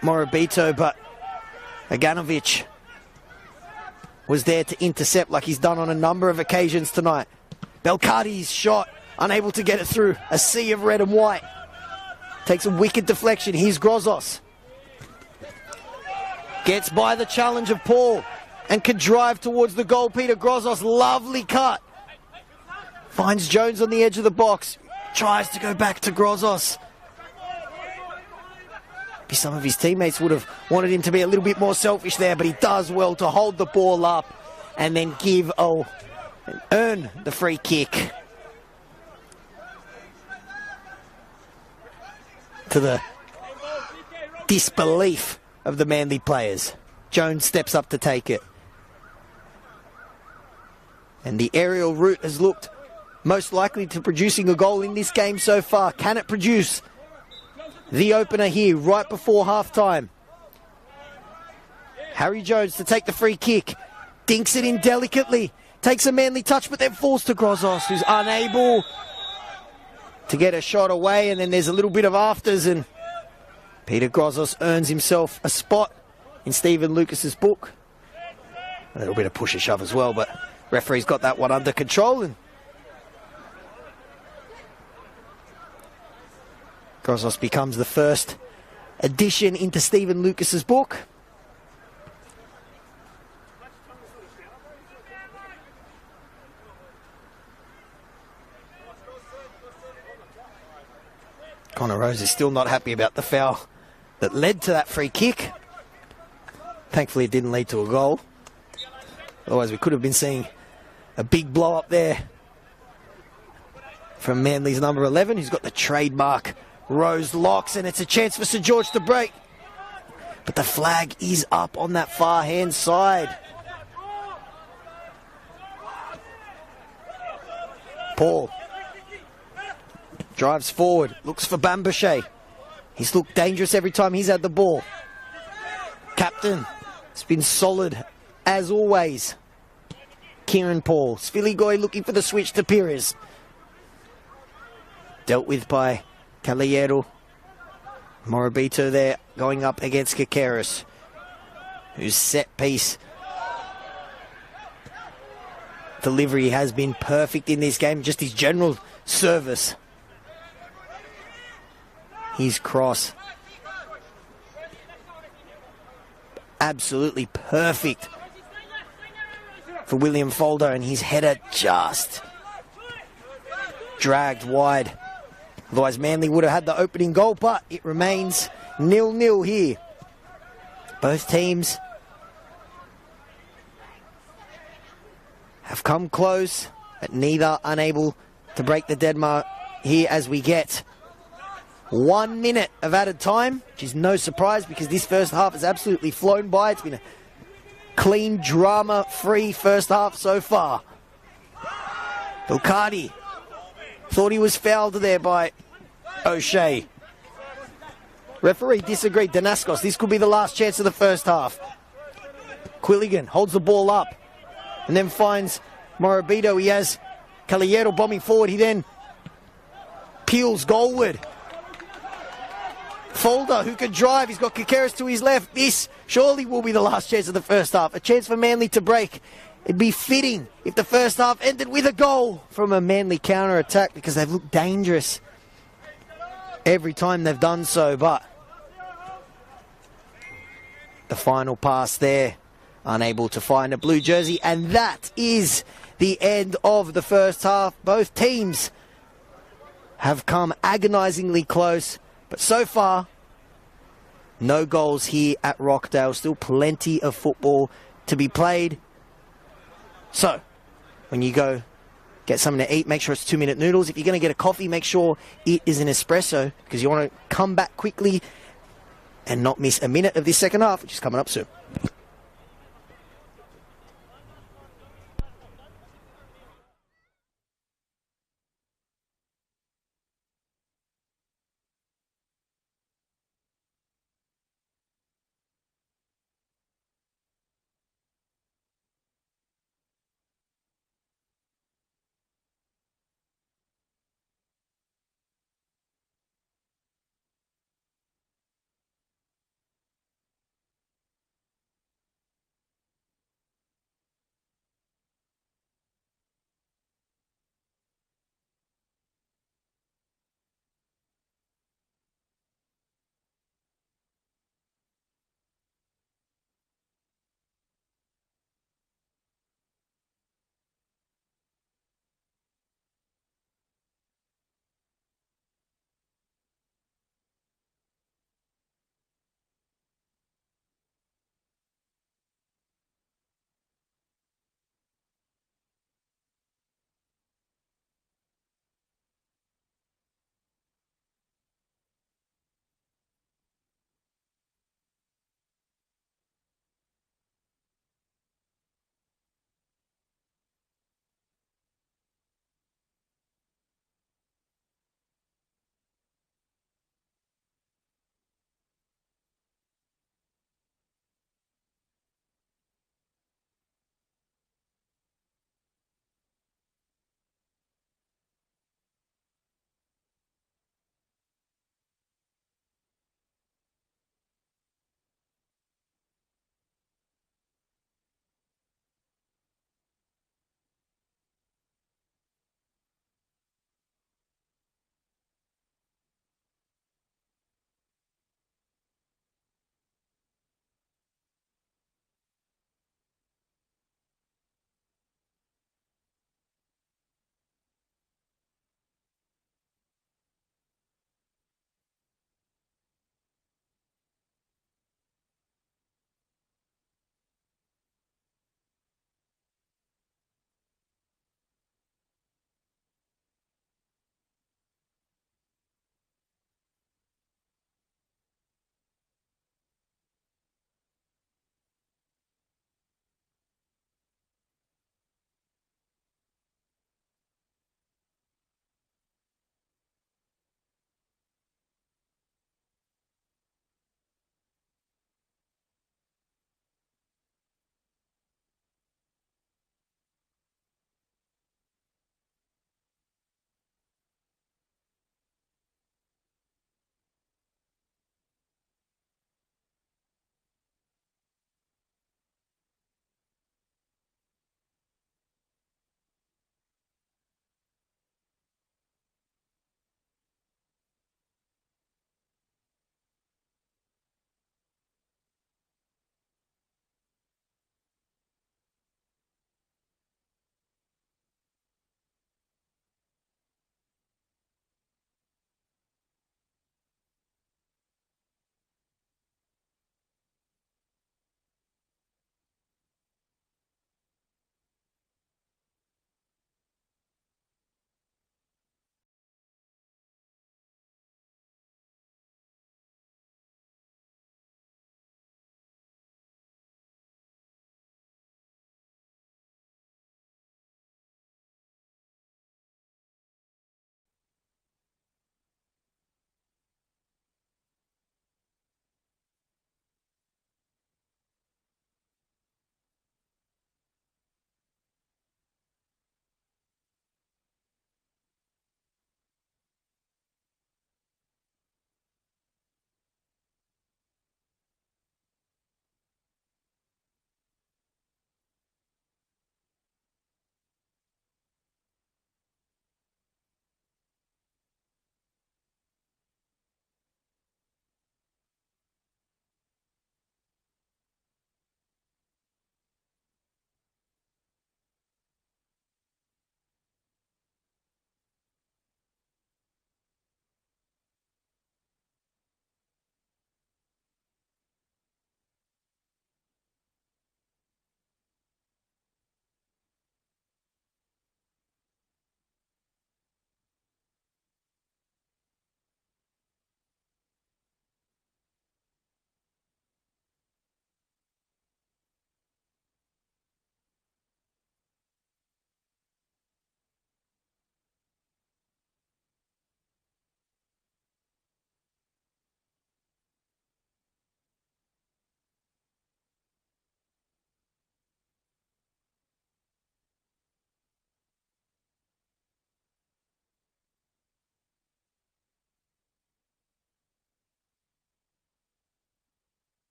Morabito, but Aganovic was there to intercept like he's done on a number of occasions tonight. Belcardi's shot, unable to get it through. A sea of red and white. Takes a wicked deflection. Here's Grozos. Gets by the challenge of Paul and can drive towards the goal. Peter Grozos, lovely cut. Finds Jones on the edge of the box. Tries to go back to Grozos. Maybe some of his teammates would have wanted him to be a little bit more selfish there, but he does well to hold the ball up and then earn the free kick. To the disbelief of the Manly players. Jones steps up to take it. And the aerial route has looked most likely to producing a goal in this game so far. Can it produce the opener here right before halftime? Harry Jones to take the free kick. Dinks it in delicately. Takes a Manly touch, but then falls to Grozos, who's unable to get a shot away. And then there's a little bit of afters, and Peter Grozos earns himself a spot in Stephen Lucas's book. A little bit of push and shove as well, but referee's got that one under control. And Grozos becomes the first addition into Stephen Lucas's book. Connor Rose is still not happy about the foul that led to that free kick. Thankfully it didn't lead to a goal. Otherwise we could have been seeing a big blow up there from Manly's number 11, who's got the trademark Rose locks, and it's a chance for St George to break. But the flag is up on that far hand side. Paul drives forward, looks for Bambouche. He's looked dangerous every time he's had the ball. Captain has been solid as always. Kieran Paul. Sviligoy looking for the switch to Pires. Dealt with by Caballero. Morabito there going up against Kakeris, whose set piece delivery has been perfect in this game. Just his general service. His cross, absolutely perfect for William Folder, and his header just dragged wide. Otherwise Manly would have had the opening goal, but it remains 0-0 here. Both teams have come close, but neither unable to break the deadmark here as we get 1 minute of added time, which is no surprise because this first half has absolutely flown by. It's been a clean, drama-free first half so far. Bilcardi thought he was fouled there by O'Shea. Referee disagreed. Danaskos, this could be the last chance of the first half. Quilligan holds the ball up and then finds Morabito. He has Caballero bombing forward. He then peels goalward. Folder, who can drive. He's got Kakeris to his left. This surely will be the last chance of the first half. A chance for Manly to break. It'd be fitting if the first half ended with a goal from a Manly counter-attack, because they've looked dangerous every time they've done so. But the final pass there, unable to find a blue jersey. And that is the end of the first half. Both teams have come agonisingly close. But so far, no goals here at Rockdale. Still plenty of football to be played. So, when you go get something to eat, make sure it's 2-minute noodles. If you're going to get a coffee, make sure it is an espresso, because you want to come back quickly and not miss a minute of this second half, which is coming up soon.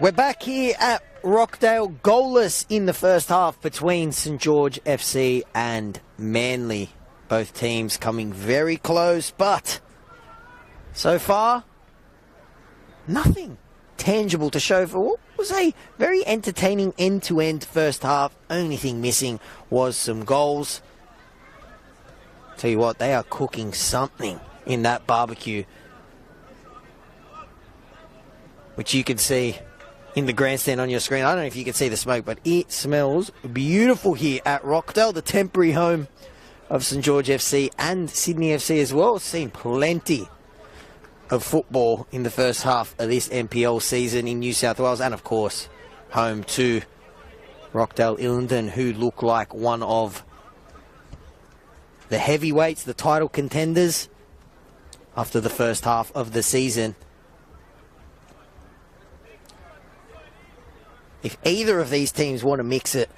We're back here at Rockdale, goalless in the first half between St George FC and Manly. Both teams coming very close, but so far, nothing tangible to show for what was a very entertaining end-to-end first half. Only thing missing was some goals. Tell you what, they are cooking something in that barbecue, which you can see in the grandstand on your screen. I don't know if you can see the smoke, but it smells beautiful here at Rockdale, the temporary home of St George FC and Sydney FC as well. Seen plenty of football in the first half of this NPL season in New South Wales, and of course home to Rockdale Illingdon, who look like one of the heavyweights, the title contenders after the first half of the season. If either of these teams want to mix it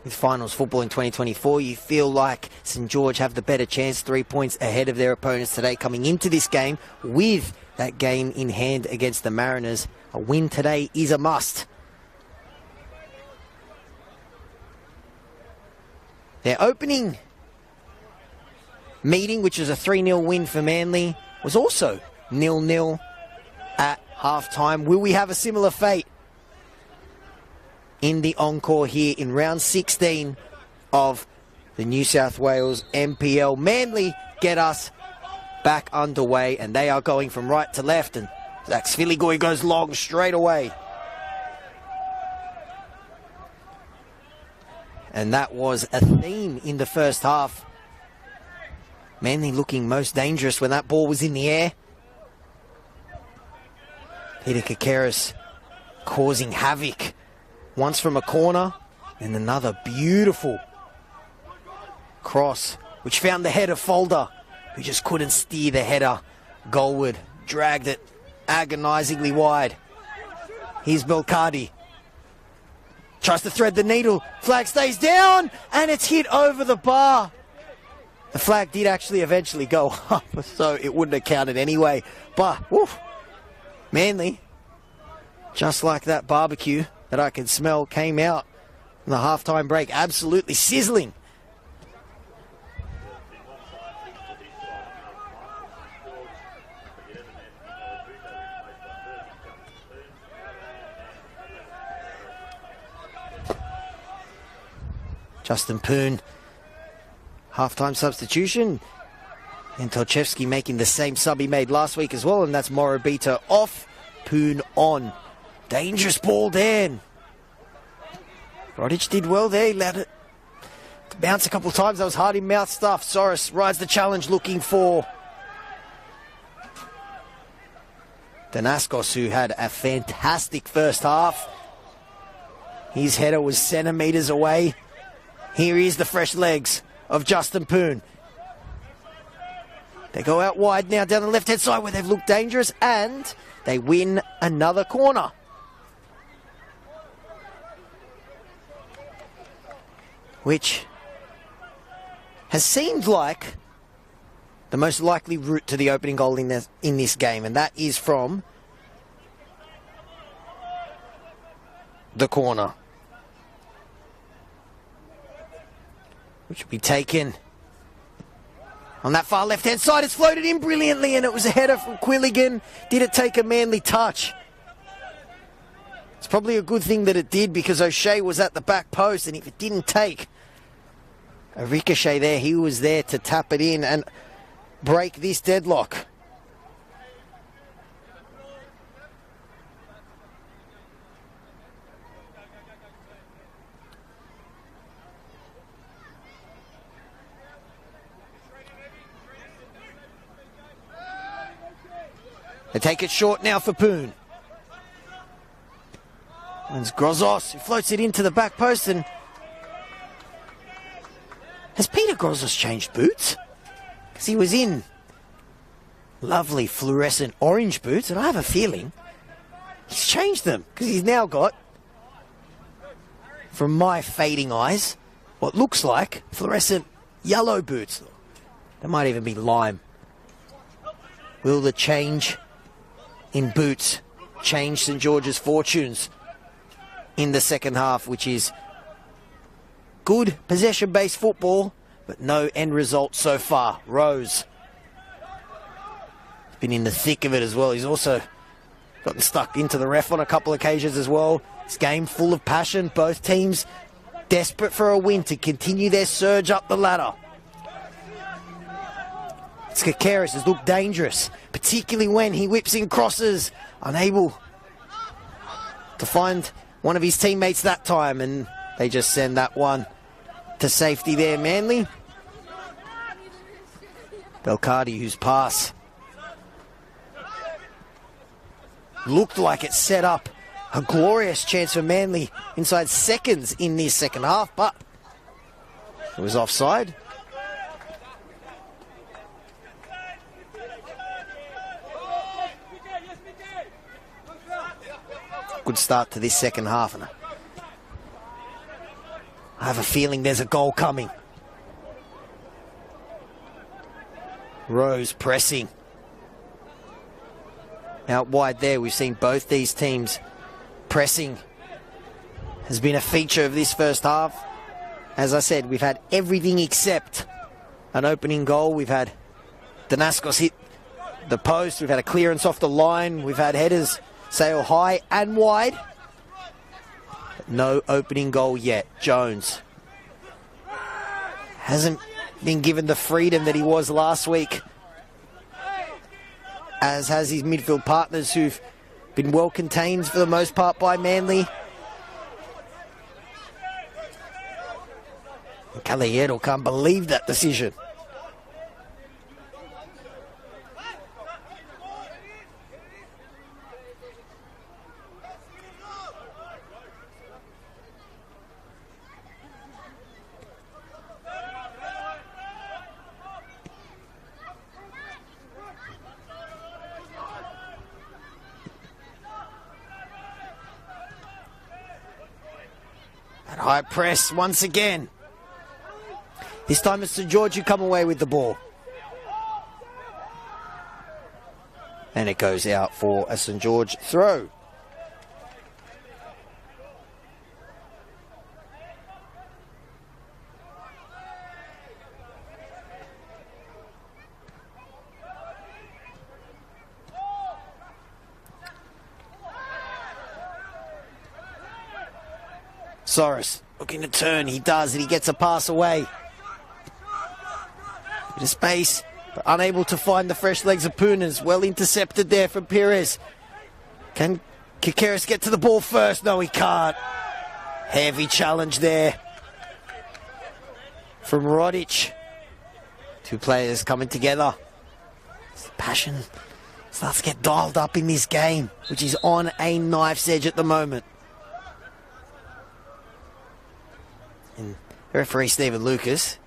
with finals football in 2024, you feel like St George have the better chance, 3 points ahead of their opponents today, coming into this game with that game in hand against the Mariners. A win today is a must. Their opening meeting, which was a 3-0 win for Manly, was also 0-0 at half-time. Will we have a similar fate in the encore here in round 16 of the New South Wales NPL? Manly get us back underway, and they are going from right to left, and Zach Sviligoi goes long straight away. And that was a theme in the first half. Manly looking most dangerous when that ball was in the air. Peter Kakeris causing havoc. Once from a corner, and another beautiful cross, which found the head of Folder, who just couldn't steer the header goalward. Dragged it agonisingly wide. Here's Belcardi. Tries to thread the needle. Flag stays down, and it's hit over the bar. The flag did actually eventually go up, so it wouldn't have counted anyway. But, woof, Manly, just like that barbecue that I could smell, came out in the halftime break absolutely sizzling. Justin Poon, halftime substitution. And Tolchevsky making the same sub he made last week as well, and that's Morabito off, Poon on. Dangerous ball there. Rodic did well there. He let it bounce a couple of times. That was hard in mouth stuff. Soros rides the challenge looking for Danaskos, who had a fantastic first half. His header was centimetres away. Here is the fresh legs of Justin Poon. They go out wide now down the left-hand side where they've looked dangerous, and they win another corner. Which has seemed like the most likely route to the opening goal in this game, and that is from the corner, which will be taken on that far left-hand side. It's floated in brilliantly, and it was a header from Quilligan. Did it take a Manly touch? It's probably a good thing that it did, because O'Shea was at the back post, and if it didn't take a ricochet there, he was there to tap it in and break this deadlock. They take it short now for Poon. And it's Grozos who floats it into the back post. And has Peter Grozos changed boots? Because he was in lovely fluorescent orange boots, and I have a feeling he's changed them, because he's now got, from my fading eyes, what looks like fluorescent yellow boots. They might even be lime. Will the change in boots change St George's fortunes in the second half, which is good possession-based football, but no end result so far. Rose been in the thick of it as well. He's also gotten stuck into the ref on a couple of occasions as well. This game full of passion. Both teams desperate for a win to continue their surge up the ladder. Skakeris has looked dangerous, particularly when he whips in crosses, unable to find one of his teammates that time, and they just send that one to safety there. Manly. Belcardi, whose pass looked like it set up a glorious chance for Manly inside seconds in this second half, but it was offside. Good start to this second half, and I have a feeling there's a goal coming. Rose pressing. Out wide there, we've seen both these teams pressing. Has been a feature of this first half. As I said, we've had everything except an opening goal. We've had Danaskos hit the post. We've had a clearance off the line. We've had headers sail high and wide. But no opening goal yet. Jones hasn't been given the freedom that he was last week, as has his midfield partners, who've been well contained for the most part by Manly. Caballero can't believe that decision. That high press once again. This time it's St George who come away with the ball. And it goes out for a St George throw. Soros looking to turn. He does, and he gets a pass away. Bit of space, but unable to find the fresh legs of Punas. Well intercepted there from Perez. Can Kikeris get to the ball first? No, he can't. Heavy challenge there from Rodic. Two players coming together. Passion starts to get dialed up in this game, which is on a knife's edge at the moment. And referee Stephen Lucas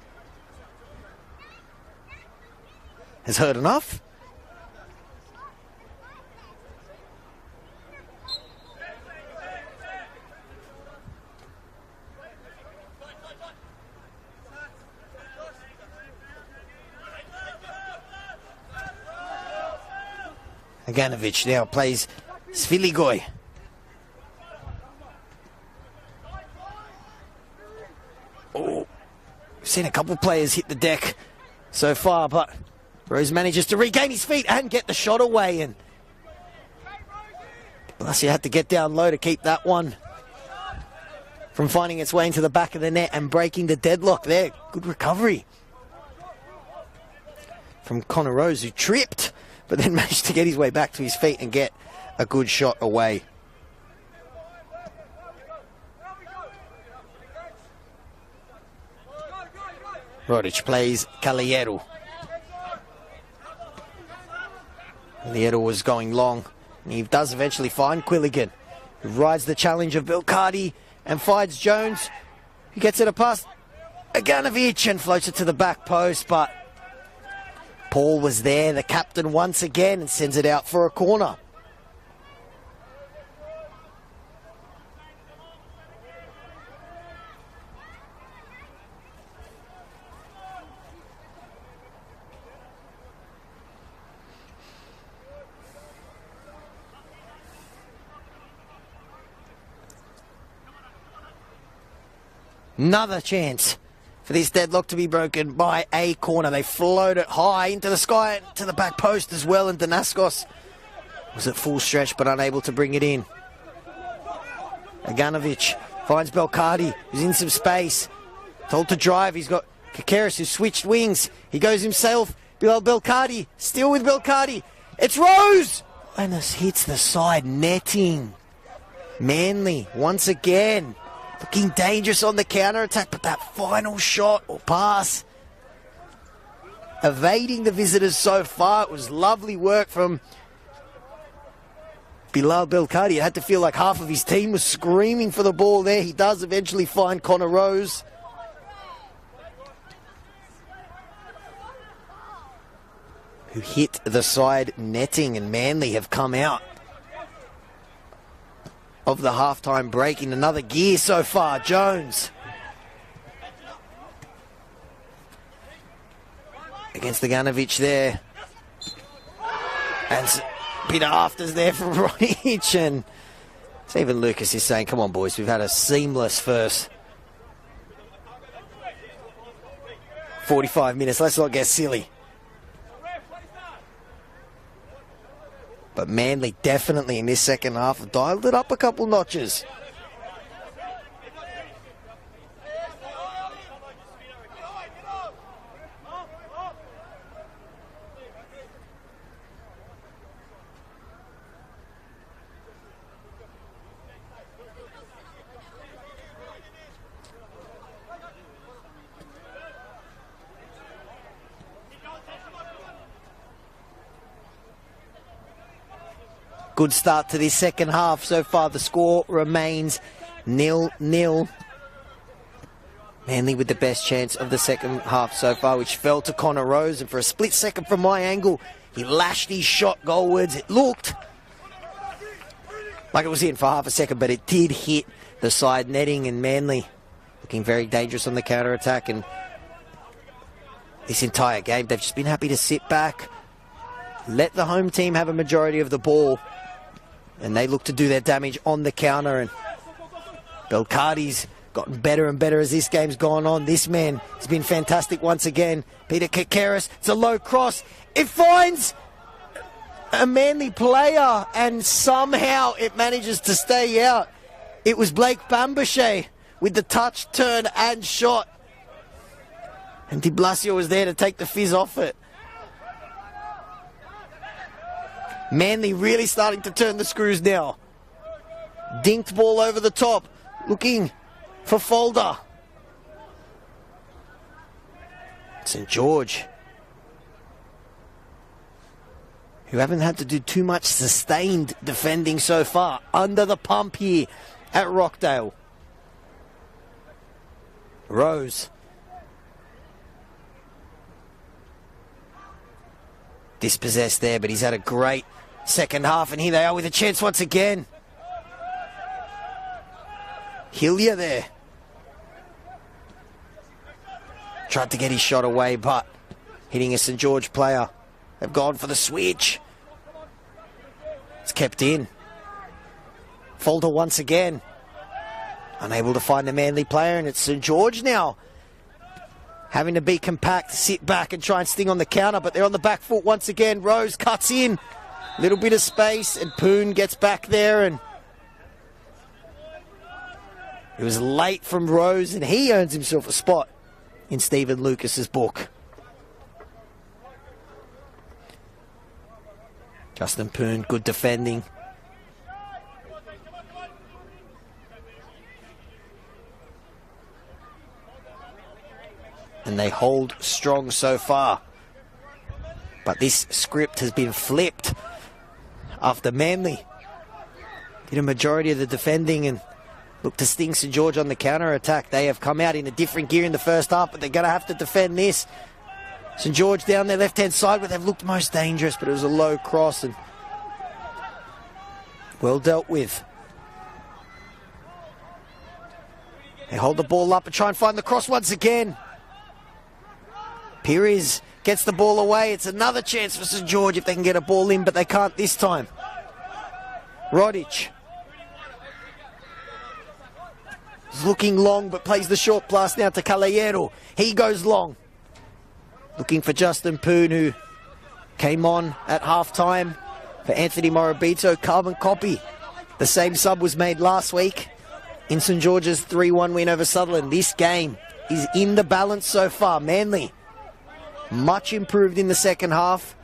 has heard enough. Aganovic now plays Sviligoy. Oh, we've seen a couple of players hit the deck so far, but Rose manages to regain his feet and get the shot away, and Blasio had to get down low to keep that one from finding its way into the back of the net and breaking the deadlock there. Good recovery from Connor Rose, who tripped but then managed to get his way back to his feet and get a good shot away. Rodic plays Caballero. Caballero was going long, and he does eventually find Quilligan, who rides the challenge of Belcardi and finds Jones, who gets it a pass Aganovic and floats it to the back post, but Paul was there, the captain, once again, and sends it out for a corner. Another chance for this deadlock to be broken by a corner. They float it high into the sky, to the back post as well, and Danaskos was at full stretch but unable to bring it in. Aganovic finds Belcardi, who's in some space. Told to drive, he's got Kakeris, who switched wings. He goes himself. Bilal Belcardi, still with Belcardi. It's Rose! And this hits the side netting. Manly, once again, looking dangerous on the counter-attack, but that final shot or pass, evading the visitors so far. It was lovely work from Bilal Belcardi. It had to feel like half of his team was screaming for the ball there. He does eventually find Connor Rose. Who hit the side netting, and Manly have come out of the halftime break in another gear so far. Jones against the Ganovic there. And Peter Afters there from Ronic. And Stephen Lucas is saying, come on boys, we've had a seamless first 45 minutes. Let's not get silly. But Manly definitely in this second half have dialed it up a couple notches. Good start to this second half. So far the score remains 0-0. Manly with the best chance of the second half so far, which fell to Connor Rose. And for a split second from my angle, he lashed his shot goalwards. It looked like it was in for half a second, but it did hit the side netting, and Manly looking very dangerous on the counter-attack. And this entire game, they've just been happy to sit back, let the home team have a majority of the ball, and they look to do their damage on the counter. And Belcardi's gotten better and better as this game's gone on. This man has been fantastic once again. Peter Kakeris, it's a low cross. It finds a Manly player, and somehow it manages to stay out. It was Blake Bambouche with the touch, turn and shot. And Di Blasio was there to take the fizz off it. Manly really starting to turn the screws now. Dinked ball over the top, looking for Folder. St. George, who haven't had to do too much sustained defending so far, under the pump here at Rockdale. Rose. Dispossessed there, but he's had a great second half, and here they are with a chance once again. Hillier there. Tried to get his shot away, but hitting a St. George player. They've gone for the switch. It's kept in. Folder once again. Unable to find a Manly player, and it's St. George now. Having to be compact, sit back and try and sting on the counter, but they're on the back foot once again. Rose cuts in. Little bit of space, and Poon gets back there, and it was late from Rose, and he earns himself a spot in Stephen Lucas's book. Justin Poon, good defending. And they hold strong so far. But this script has been flipped after Manly did a majority of the defending and looked to sting St. George on the counter-attack. They have come out in a different gear in the first half, but they're going to have to defend this. St. George down their left-hand side where they've looked most dangerous, but it was a low cross and well dealt with. They hold the ball up and try and find the cross once again. Pires gets the ball away. It's another chance for St. George if they can get a ball in, but they can't this time. Rodic. is looking long, but plays the short pass now to Caballero. He goes long. Looking for Justin Poon, who came on at half-time for Anthony Morabito. Carbon copy. The same sub was made last week in St George's 3-1 win over Sutherland. This game is in the balance so far. Manly much improved in the second half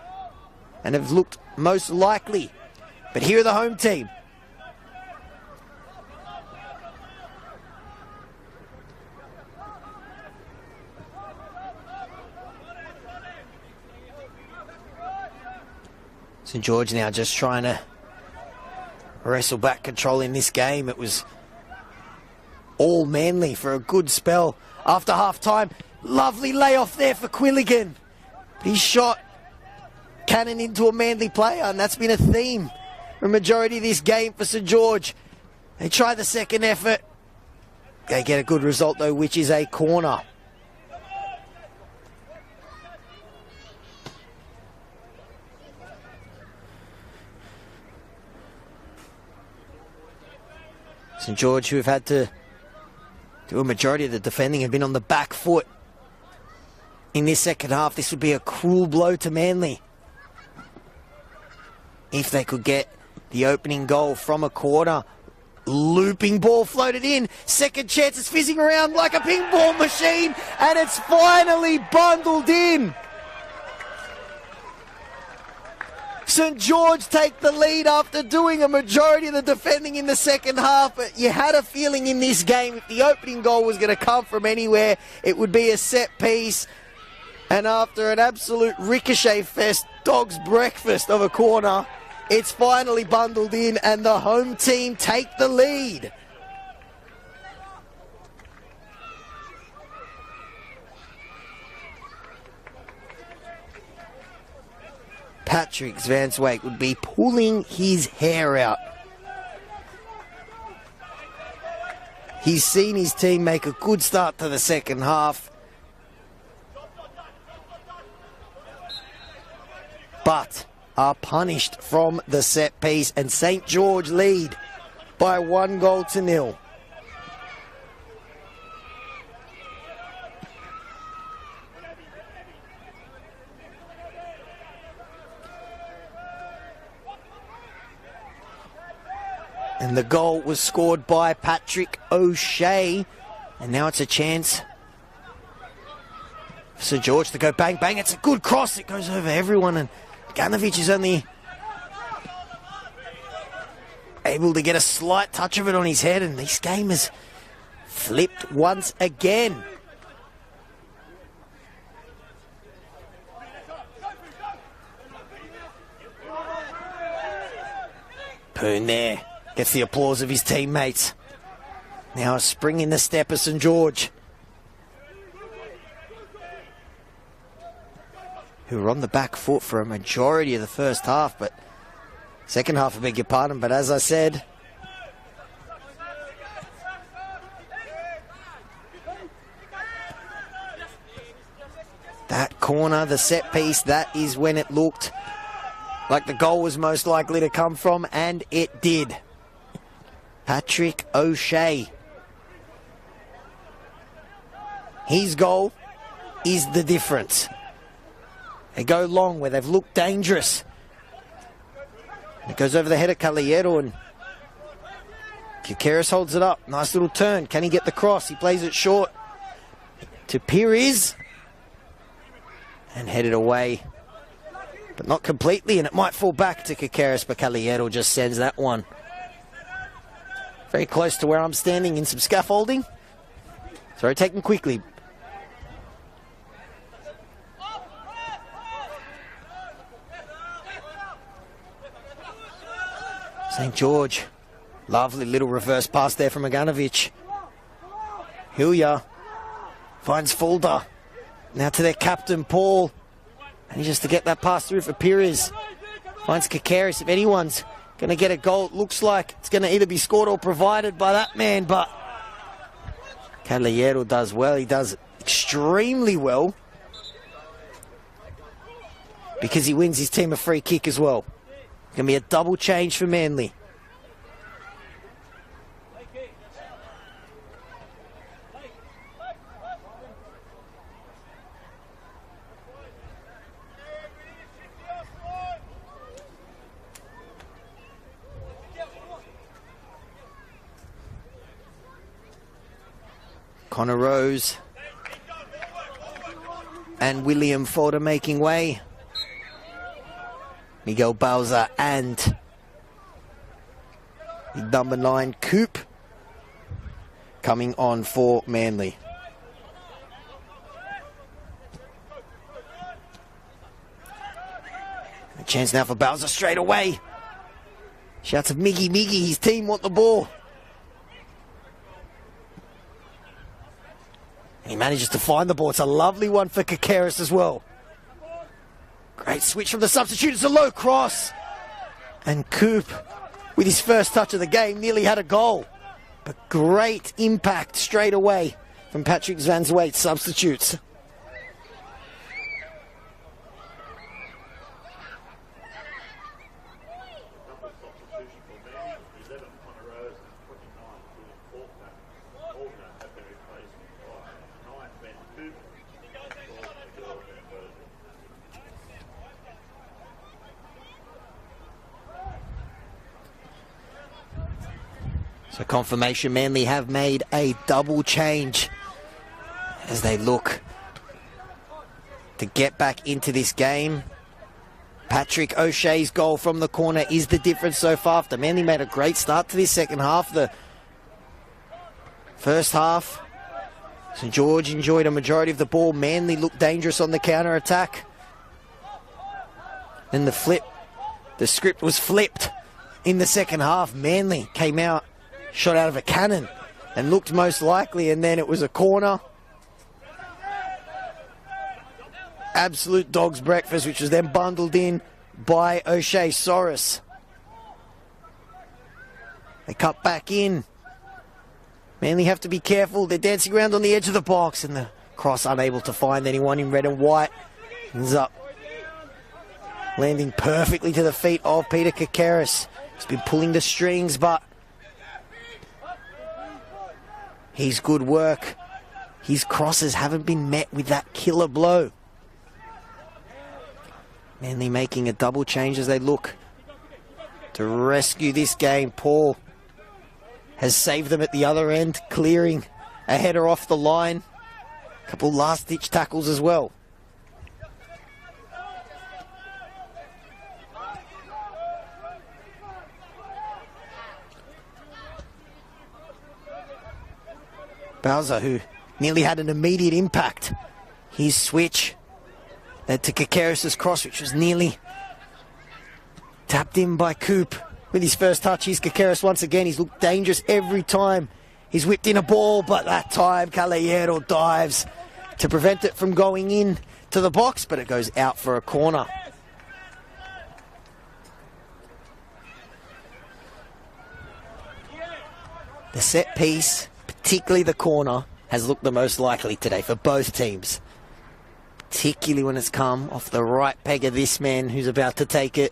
and have looked most likely. But here are the home team. St George now just trying to wrestle back control in this game. It was all Manly for a good spell after half-time. Lovely layoff there for Quilligan. He shot cannon into a Manly player, and that's been a theme for a majority of this game for St George. They try the second effort. They get a good result, though, which is a corner. St George, who have had to do a majority of the defending, have been on the back foot in this second half. This would be a cruel blow to Manly if they could get the opening goal from a corner. Looping ball floated in. Second chance is fizzing around like a ping pong machine, and it's finally bundled in. St George take the lead after doing a majority of the defending in the second half, but you had a feeling in this game if the opening goal was going to come from anywhere, it would be a set piece. And after an absolute ricochet fest, dog's breakfast of a corner, it's finally bundled in and the home team take the lead. Patrick Zvanswijk would be pulling his hair out. He's seen his team make a good start to the second half, but are punished from the set piece, and St George lead by 1-0. And the goal was scored by Patrick O'Shea. And now it's a chance for St George to go bang, bang. It's a good cross. It goes over everyone. And Ganovic is only able to get a slight touch of it on his head. And this game has flipped once again. Poon there. Gets the applause of his teammates. Now a spring in the step of St George, who were on the back foot for a majority of the first half, but second half, I beg your pardon, but as I said, that corner, the set piece, that is when it looked like the goal was most likely to come from, and it did. Patrick O'Shea. His goal is the difference. They go long where they've looked dangerous. It goes over the head of Caballero, and Kikeris holds it up. Nice little turn. Can he get the cross? He plays it short to Pires and headed away, but not completely, and it might fall back to Kikeris, but Caballero just sends that one very close to where I'm standing in some scaffolding. Sorry, taken quickly. St George, lovely little reverse pass there from Aganovic. Hillier finds Fulda. Now to their captain, Paul. And he just to get that pass through for Pires. Finds Kikeris. If anyone's going to get a goal, it looks like it's going to either be scored or provided by that man, but Caballero does well. He does extremely well because he wins his team a free kick as well. Going to be a double change for Manly. Connor Rose and William Folder making way. Miguel Bowser and number 9, Coop, coming on for Manly. A chance now for Bowser straight away. Shouts of Miggy, Miggy, his team want the ball. And he manages to find the ball. It's a lovely one for Kakeris as well. Great switch from the substitute. It's a low cross. And Coop, with his first touch of the game, nearly had a goal. But great impact straight away from Patrick Zvanzwaite's substitutes. So confirmation, Manly have made a double change as they look to get back into this game. Patrick O'Shea's goal from the corner is the difference so far. After Manly made a great start to this second half. The first half, St George enjoyed a majority of the ball. Manly looked dangerous on the counter-attack. Then the script was flipped in the second half. Manly came out, shot out of a cannon and looked most likely, and then it was a corner. Absolute dog's breakfast, which was then bundled in by O'Shea Soros. They cut back in. Manly have to be careful. They're dancing around on the edge of the box, and the cross unable to find anyone in red and white. Ends up landing perfectly to the feet of Peter Kakeris. He's been pulling the strings, but his good work, his crosses haven't been met with that killer blow. Manly making a double change as they look to rescue this game. Paul has saved them at the other end, clearing a header off the line. A couple last-ditch tackles as well. Bowser, who nearly had an immediate impact. His switch led to Kakeris' cross, which was nearly tapped in by Coop. With his first touch, he's Kakeris once again. He's looked dangerous every time he's whipped in a ball, but that time Caballero dives to prevent it from going in to the box, but it goes out for a corner. The set piece, particularly the corner, has looked the most likely today for both teams. Particularly when it's come off the right peg of this man who's about to take it,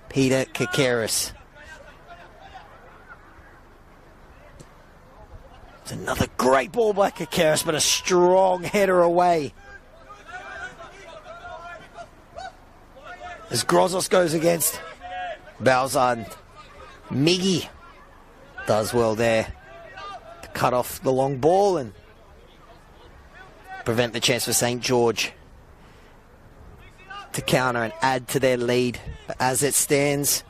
Peter Kakeris. It's another great ball by Kakeris, but a strong header away. As Grozos goes against Balzan. Miggy does well there to cut off the long ball and prevent the chance for St George to counter and add to their lead. But as it stands,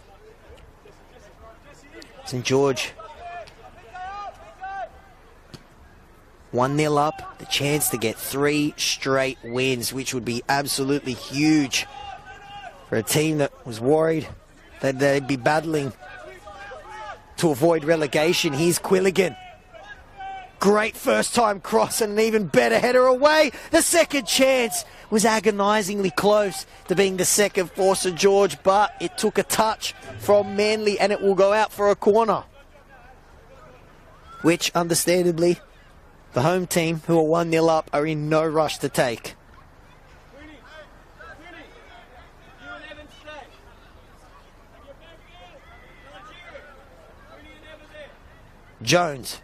St George 1-0 up, the chance to get 3 straight wins, which would be absolutely huge for a team that was worried that they'd be battling to avoid relegation. Here's Quilligan. Great first-time cross and an even better header away. The second chance was agonisingly close to being the second for St George, but it took a touch from Manly and it will go out for a corner, which, understandably, the home team, who are 1-0 up, are in no rush to take. Jones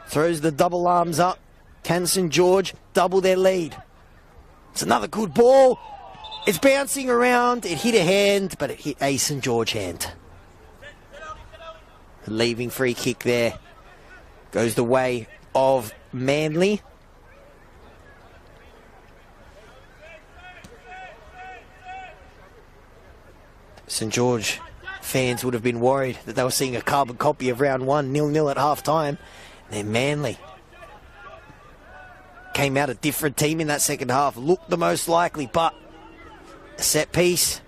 throws the double arms up. Can St George double their lead? It's another good ball. It's bouncing around. It hit a hand, but it hit a St George hand. The leaving free kick there goes the way of Manly. St George fans would have been worried that they were seeing a carbon copy of round 1, 0-0 at half-time. Then Manly came out a different team in that second half, looked the most likely, but a set piece.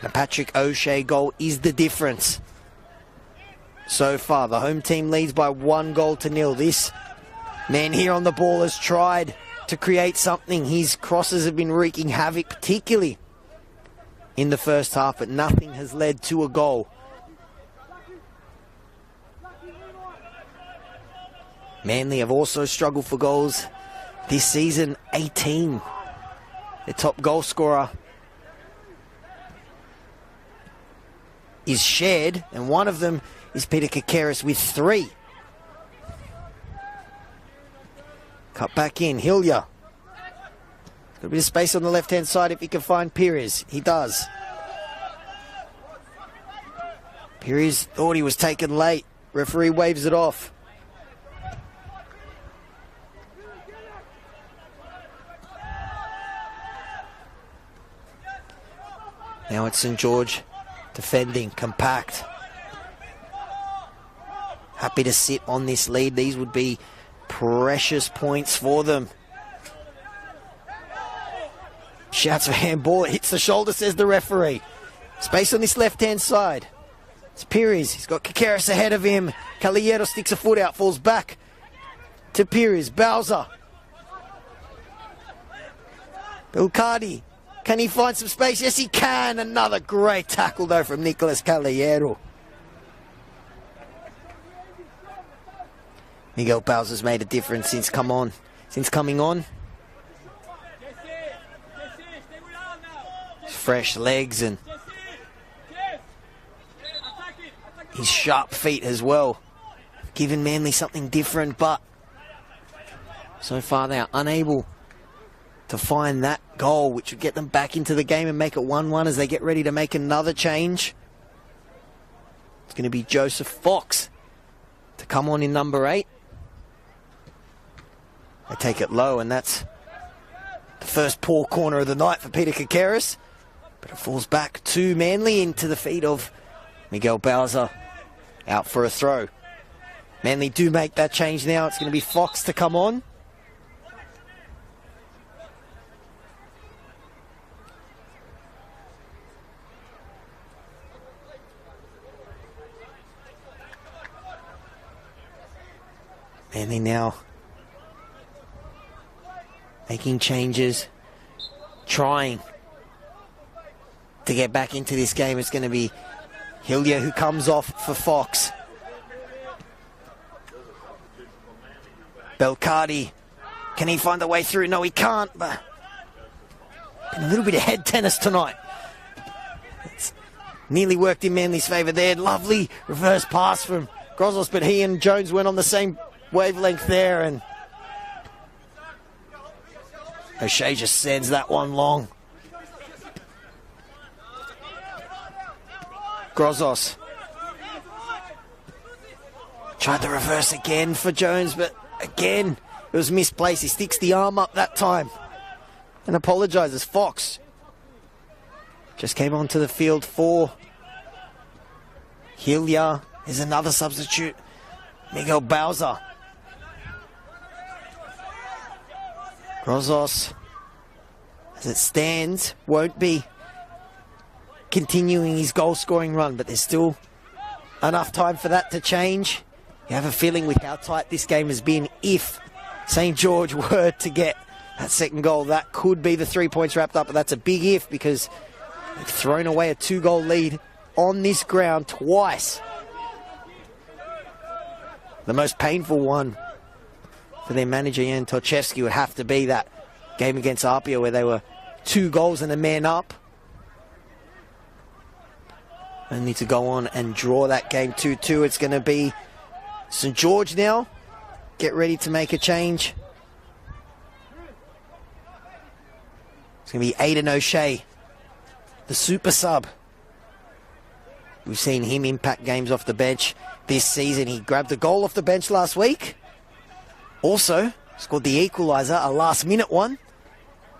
The Patrick O'Shea goal is the difference. So far, the home team leads by 1-0. This man here on the ball has tried to create something. His crosses have been wreaking havoc, particularly in the first half, but nothing has led to a goal. Manly have also struggled for goals this season, 18. Their top goal scorer is shared, and one of them is Peter Kakeris with 3. Cut back in, Hillier. Got a bit of space on the left-hand side if he can find Pires. He does. Pires thought he was taken late. Referee waves it off. Now it's St George defending, compact. Happy to sit on this lead. These would be precious points for them. Shouts for handball. It hits the shoulder, says the referee. Space on this left-hand side. It's Pires. He's got Kakeris ahead of him. Caballero sticks a foot out, falls back to Pires. Bowser. Belcardi. Can he find some space? Yes, he can. Another great tackle, though, from Nicolas Caballero. Miguel Bowser's made a difference since coming on. His fresh legs and his sharp feet as well, giving Manly something different, but so far they are unable to find that goal, which would get them back into the game and make it 1-1 as they get ready to make another change. It's going to be Joseph Fox to come on in number 8. They take it low, and that's the first poor corner of the night for Peter Kakeris. But it falls back to Manly into the feet of Miguel Bowser. Out for a throw. Manly do make that change now. It's going to be Fox to come on. Manly now making changes, trying to get back into this game. It's going to be Hillier who comes off for Fox. Belcardi, can he find the way through? No, he can't, but a little bit of head tennis tonight. It's nearly worked in Manly's favour there. Lovely reverse pass from Grozos, but he and Jones went on the same wavelength there, and O'Shea just sends that one long. Grozos tried the reverse again for Jones, but again it was misplaced. He sticks the arm up that time and apologises. Fox just came onto the field for Hillier. There's another substitute, Miguel Bowser. Grozos, as it stands, won't be continuing his goal-scoring run, but there's still enough time for that to change. You have a feeling with how tight this game has been, if St George were to get that second goal, that could be the 3 points wrapped up, but that's a big if, because they've thrown away a 2-goal lead on this ground twice. The most painful one for their manager, Jan Tochevsky, would have to be that game against Apia where they were 2 goals and a man up. Only to go on and draw that game 2-2. It's going to be St George now. Get ready to make a change. It's going to be Aidan O'Shea, the super sub. We've seen him impact games off the bench this season. He grabbed a goal off the bench last week. Also scored the equaliser, a last-minute one,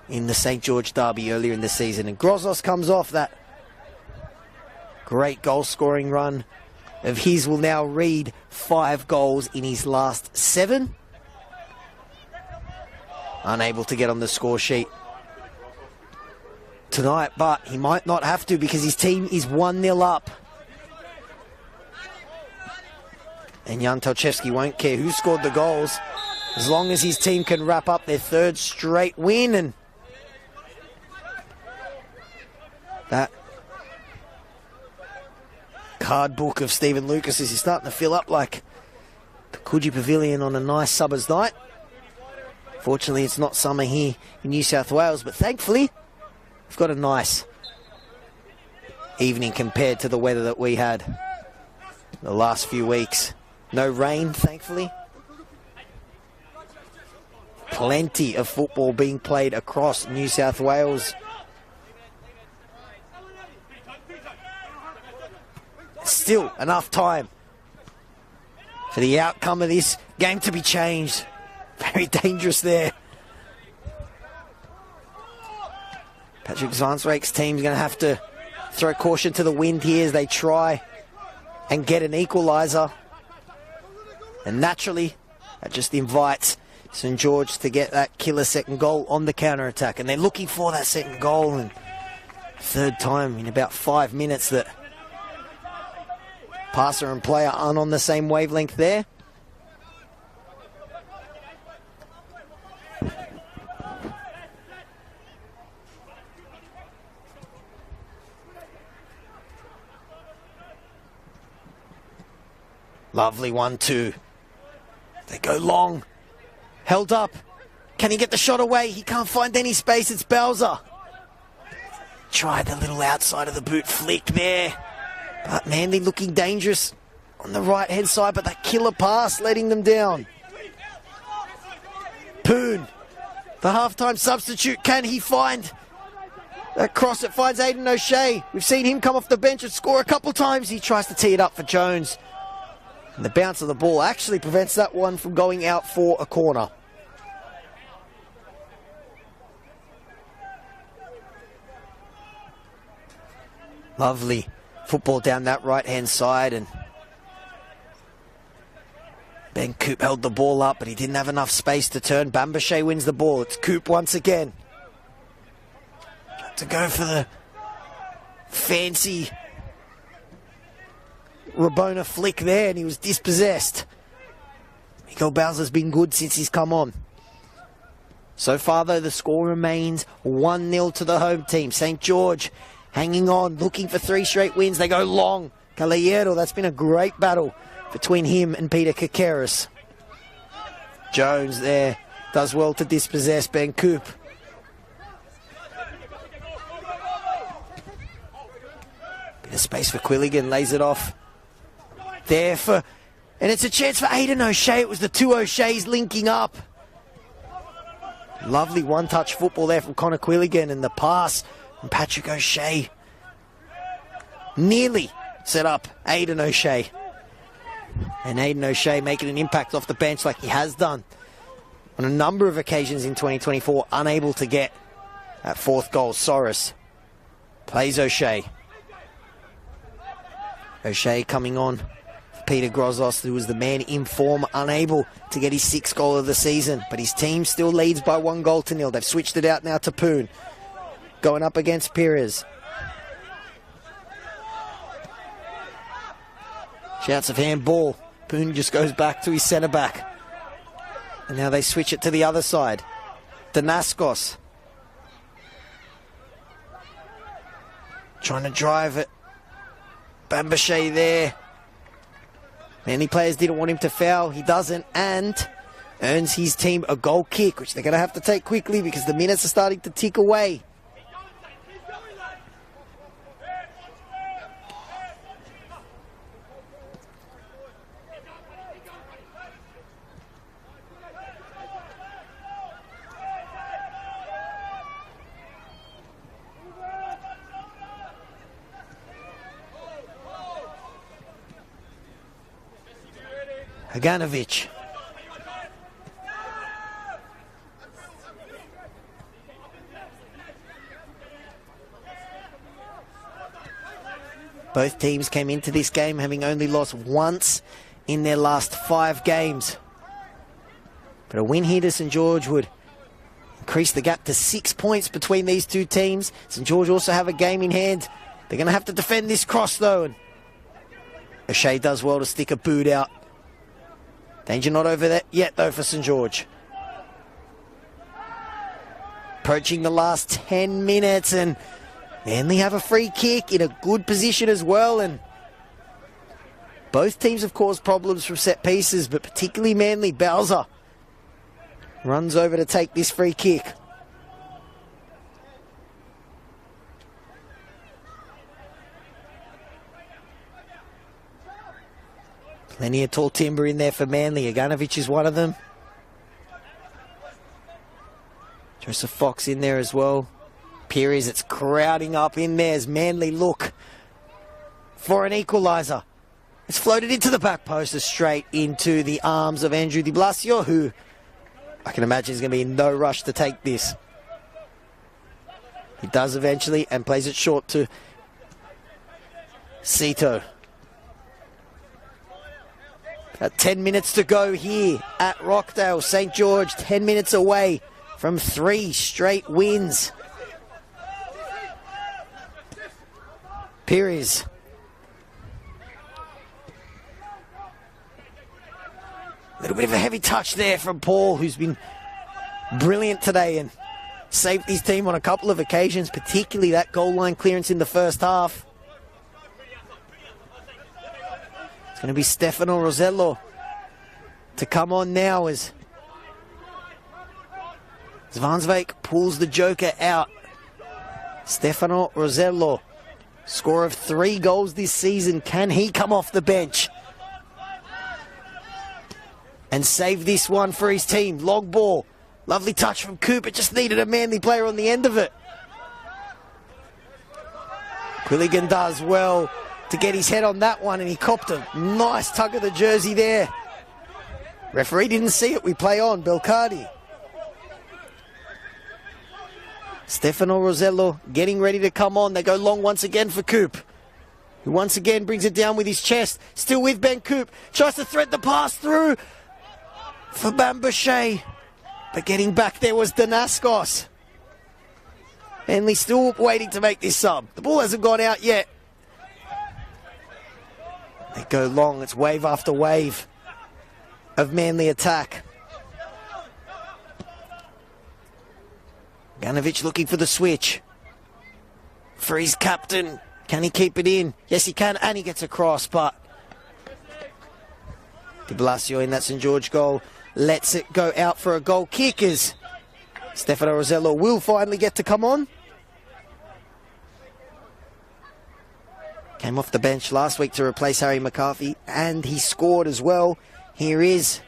in the St. George derby earlier in the season. And Grozos comes off that great goal-scoring run of his. Will now read 5 goals in his last 7. Unable to get on the score sheet tonight, but he might not have to because his team is 1-0 up. And Jan Telchevsky won't care who scored the goals as long as his team can wrap up their 3rd straight win. And that card book of Stephen Lucas is starting to fill up like the Coogee Pavilion on a nice summer's night. Fortunately, it's not summer here in New South Wales, but thankfully, we've got a nice evening compared to the weather that we had the last few weeks. No rain, thankfully. Plenty of football being played across New South Wales. Still enough time for the outcome of this game to be changed. Very dangerous there. Patrick Zwanswijk's team's going to have to throw caution to the wind here as they try and get an equaliser. And naturally, that just invites St. George to get that killer second goal on the counter-attack. And they're looking for that second goal. And 3rd time in about 5 minutes that passer and player aren't on the same wavelength there. Lovely 1-2. They go long. Held up. Can he get the shot away? He can't find any space. It's Bowser. Tried the little outside of the boot flick there. But Manly looking dangerous on the right-hand side, but that killer pass letting them down. Poon, the halftime substitute. Can he find that cross that finds Aidan O'Shea? We've seen him come off the bench and score a couple times. He tries to tee it up for Jones. And the bounce of the ball actually prevents that one from going out for a corner. Lovely football down that right-hand side, and Ben Coop held the ball up, but he didn't have enough space to turn. Bambashe wins the ball. It's Coop once again. To go for the fancy Rabona flick there, and he was dispossessed. Miguel Bowser's been good since he's come on. So far, though, the score remains 1-0 to the home team. St. George hanging on, looking for 3 straight wins. They go long. Caballero, that's been a great battle between him and Peter Kakeris. Jones there does well to dispossess Ben Coop. Bit of space for Quilligan, lays it off. There for, and it's a chance for Aidan O'Shea. It was the 2 O'Sheas linking up. Lovely one-touch football there from Connor Quilligan, and the pass from Patrick O'Shea nearly set up Aidan O'Shea. And Aidan O'Shea making an impact off the bench like he has done on a number of occasions in 2024, unable to get that 4th goal. Soros plays O'Shea. O'Shea coming on. Peter Grozos, who was the man in form, unable to get his 6th goal of the season, but his team still leads by 1-0. They've switched it out now to Poon, going up against Perez. Shouts of handball. Poon just goes back to his centre-back. And now they switch it to the other side. Danaskos trying to drive it. Bambashe there. Many players didn't want him to foul. He doesn't, and earns his team a goal kick, which they're going to have to take quickly because the minutes are starting to tick away. Haganovic. Both teams came into this game having only lost once in their last 5 games. But a win here to St George would increase the gap to 6 points between these two teams. St George also have a game in hand. They're going to have to defend this cross though. And O'Shea does well to stick a boot out. Danger not over that yet though for St George. Approaching the last 10 minutes, and Manly have a free kick in a good position as well. And both teams have caused problems from set pieces, but particularly Manly. Bowser runs over to take this free kick. Plenty of tall timber in there for Manly. Jaganovic is one of them. Joseph Fox in there as well. Perez, it's crowding up in there as Manly look for an equaliser. It's floated into the back post, straight into the arms of Andrew Di Blasio, who I can imagine is going to be in no rush to take this. He does eventually and plays it short to Sito. About 10 minutes to go here at Rockdale. St George 10 minutes away from 3 straight wins. Perez. A little bit of a heavy touch there from Paul, who's been brilliant today and saved his team on a couple of occasions, particularly that goal line clearance in the first half. It's going to be Stefano Rosello to come on now as Zvansvik pulls the joker out. Stefano Rosello, scorer of 3 goals this season. Can he come off the bench and save this one for his team? Long ball. Lovely touch from Cooper. Just needed a Manly player on the end of it. Quilligan does well to get his head on that one, and he copped a nice tug of the jersey there. Referee didn't see it. We play on. Belcardi. Stefano Rosello getting ready to come on. They go long once again for Coop, who once again brings it down with his chest. Still with Ben Coop. Tries to thread the pass through for Bambashe. But getting back there was Danaskos. Manly still waiting to make this sub. The ball hasn't gone out yet. They go long. It's wave after wave of Manly attack. Jaganovic looking for the switch. For his captain. Can he keep it in? Yes, he can, and he gets across, but Di Blasio in that St George goal lets it go out for a goal kick as Stefano Rosello will finally get to come on. Came off the bench last week to replace Harry McCarthy, and he scored as well. Here is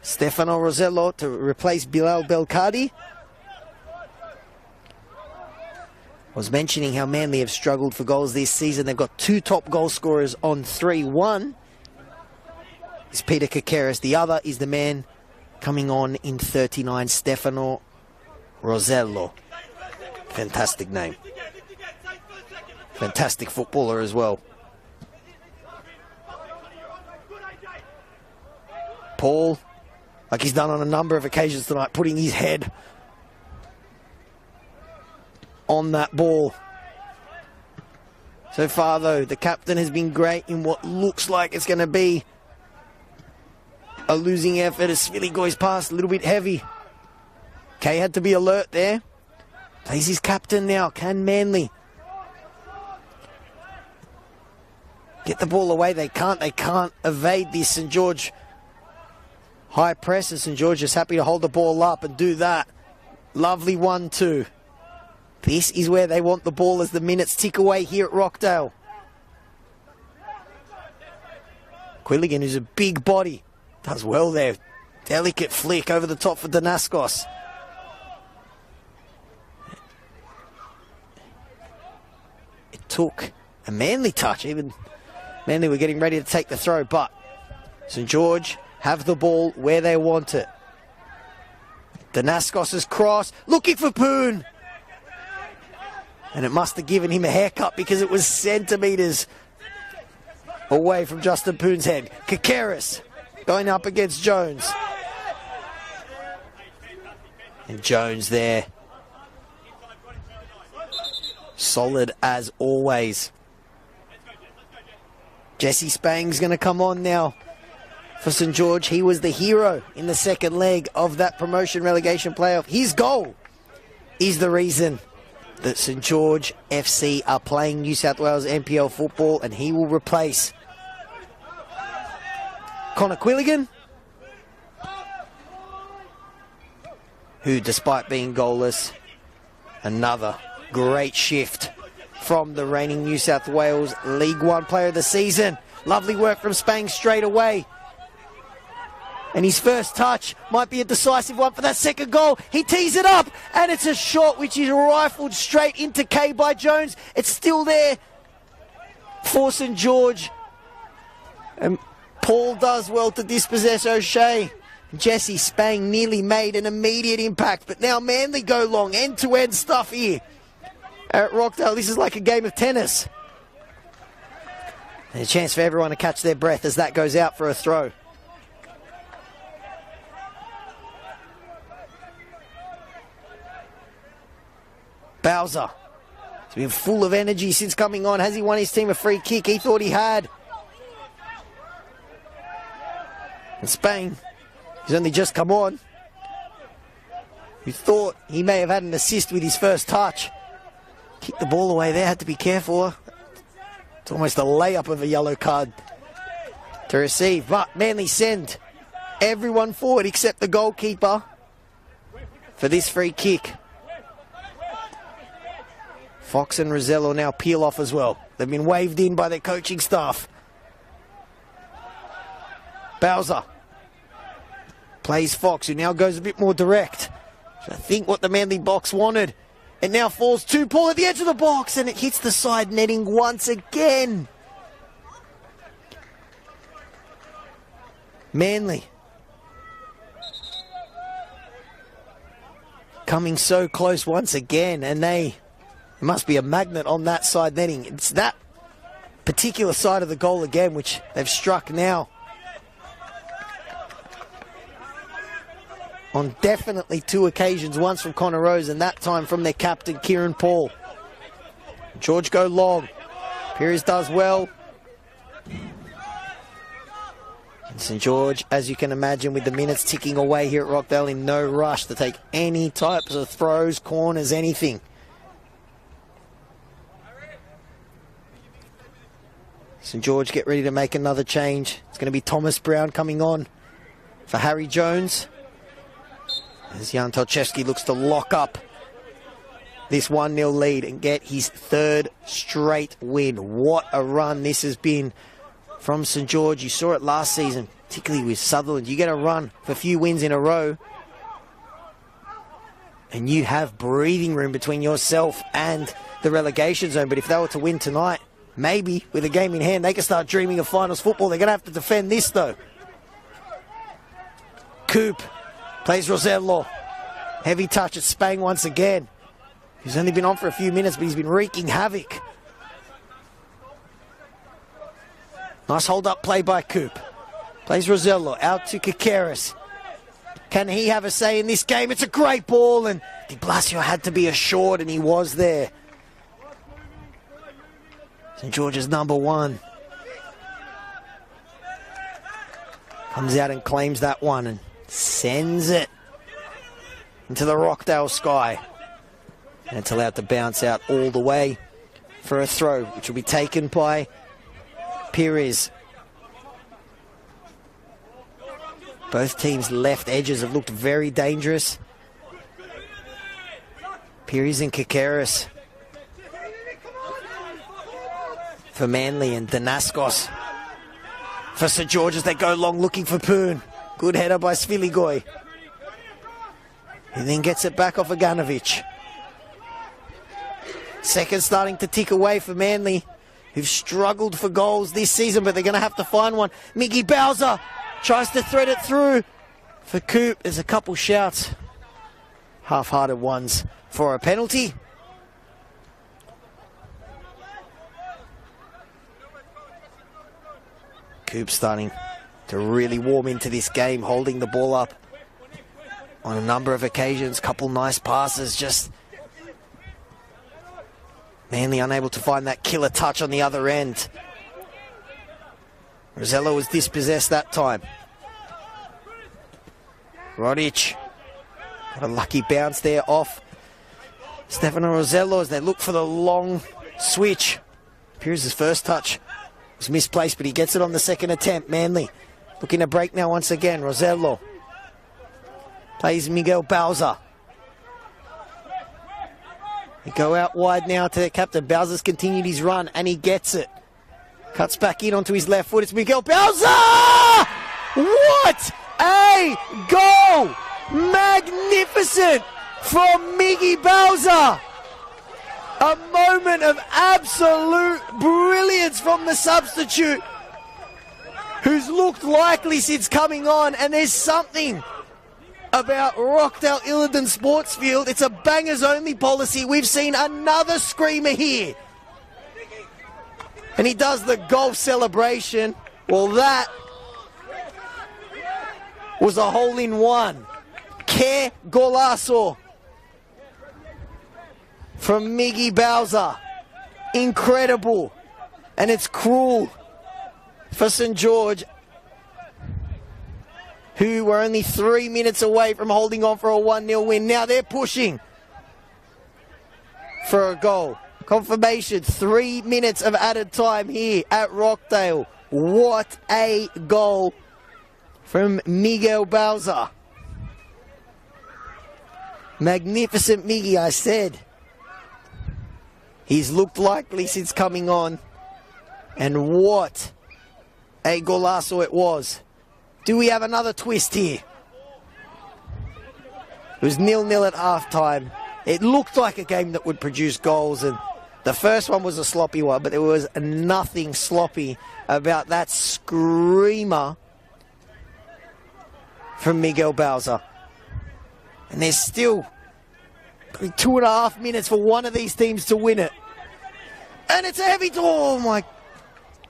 Stefano Rosello to replace Bilal Belcardi. I was mentioning how Manly have struggled for goals this season. They've got 2 top goal scorers on 3. One is Peter Kakeris. The other is the man coming on in 39, Stefano Rosello. Fantastic name. Fantastic footballer as well. Paul, like he's done on a number of occasions tonight, putting his head on that ball. So far, though, the captain has been great in what looks like it's going to be a losing effort as Svili goes past a little bit heavy. Kay had to be alert there. Plays his captain now. Can Manly get the ball away? They can't. They can't evade this St George high press, and St George is happy to hold the ball up and do that. Lovely 1-2. This is where they want the ball as the minutes tick away here at Rockdale. Quilligan, who's a big body, does well there. Delicate flick over the top for Danaskos. It took a Manly touch. Even Manly were getting ready to take the throw, but St George have the ball where they want it. Danaskos' cross, looking for Poon. And it must have given him a haircut because it was centimetres away from Justin Poon's head. Kakeris going up against Jones. And Jones there. Solid as always. Jesse Spang's going to come on now for St George. He was the hero in the second leg of that promotion relegation playoff. His goal is the reason that St George FC are playing New South Wales NPL football, and he will replace Connor Quilligan, who, despite being goalless, another great shift from the reigning New South Wales League One Player of the Season. Lovely work from Spang straight away. And his first touch might be a decisive one for that second goal. He tees it up, and it's a shot which is rifled straight into K by Jones. It's still there for St George. And Paul does well to dispossess O'Shea. Jesse Spang nearly made an immediate impact, but now Manly go long. End-to-end stuff here at Rockdale. This is like a game of tennis. And a chance for everyone to catch their breath as that goes out for a throw. Bowser. He's been full of energy since coming on. Has he won his team a free kick? He thought he had. And Spang, he's only just come on. You thought he may have had an assist with his first touch. Kicked the ball away there, had to be careful. It's almost a layup of a yellow card to receive. But Manly send everyone forward except the goalkeeper for this free kick. Fox and Rosello now peel off as well. They've been waved in by their coaching staff. Bowser plays Fox, who now goes a bit more direct. I think what the Manly box wanted. It now falls to Paul at the edge of the box, and it hits the side netting once again. Manly coming so close once again, and it must be a magnet on that side netting. It's that particular side of the goal again, which they've struck now on definitely two occasions, once from Connor Rose and that time from their captain, Kieran Paul. George go long. Pires does well. And St George, as you can imagine, with the minutes ticking away here at Rockdale, in no rush to take any types of throws, corners, anything. St George get ready to make another change. It's going to be Thomas Brown coming on for Harry Jones, as Jan Tolchevsky looks to lock up this 1-0 lead and get his third straight win. What a run this has been from St George. You saw it last season, particularly with Sutherland. You get a run for a few wins in a row, and you have breathing room between yourself and the relegation zone. But if they were to win tonight, maybe with a game in hand, they can start dreaming of finals football. They're going to have to defend this, though. Coop plays Rosello. Heavy touch at Spang once again. He's only been on for a few minutes, but he's been wreaking havoc. Nice hold-up play by Coop. Plays Rosello out to Kakeris. Can he have a say in this game? It's a great ball, and Di Blasio had to be assured, and he was there. St George's number one comes out and claims that one and sends it into the Rockdale sky. And it's allowed to bounce out all the way for a throw, which will be taken by Pires. Both teams' left edges have looked very dangerous. Pires and Kakeris for Manly, and Danaskos for St George as they go long looking for Poon. Good header by Sviligoy. He then gets it back off Aganovic. Second starting to tick away for Manly. who've struggled for goals this season, but they're going to have to find one. Miggy Bowser tries to thread it through for Coop. There's a couple shouts, half-hearted ones for a penalty. Coop starting to really warm into this game, holding the ball up on a number of occasions. Couple nice passes, just Manly unable to find that killer touch on the other end. Rosello was dispossessed that time. Rodic got a lucky bounce there off Stefano Rosello as they look for the long switch. Piers' first touch was misplaced, but he gets it on the second attempt. Manly looking to break now once again. Rosello plays Miguel Bowser. They go out wide now to their captain. Bowser's continued his run and he gets it. Cuts back in onto his left foot. It's Miguel Bowser! What a goal! Magnificent from Miggy Bowser. A moment of absolute brilliance from the substitute, who's looked likely since coming on, and there's something about Rockdale Illidan Sports Field. It's a bangers only policy. We've seen another screamer here. And he does the golf celebration. Well, that was a hole in one. Que golazo from Miggy Bowser. Incredible. And it's cruel for St. George, who were only 3 minutes away from holding on for a 1-0 win. Now they're pushing for a goal. Confirmation, 3 minutes of added time here at Rockdale. What a goal from Miguel Bowser. Magnificent Miggy, I said. He's looked likely since coming on. And what a golazo it was. Do we have another twist here? It was 0-0 at halftime. It looked like a game that would produce goals, and the first one was a sloppy one, but there was nothing sloppy about that screamer from Miguel Bowser. And there's still 2.5 minutes for one of these teams to win it. And it's a heavy... Oh my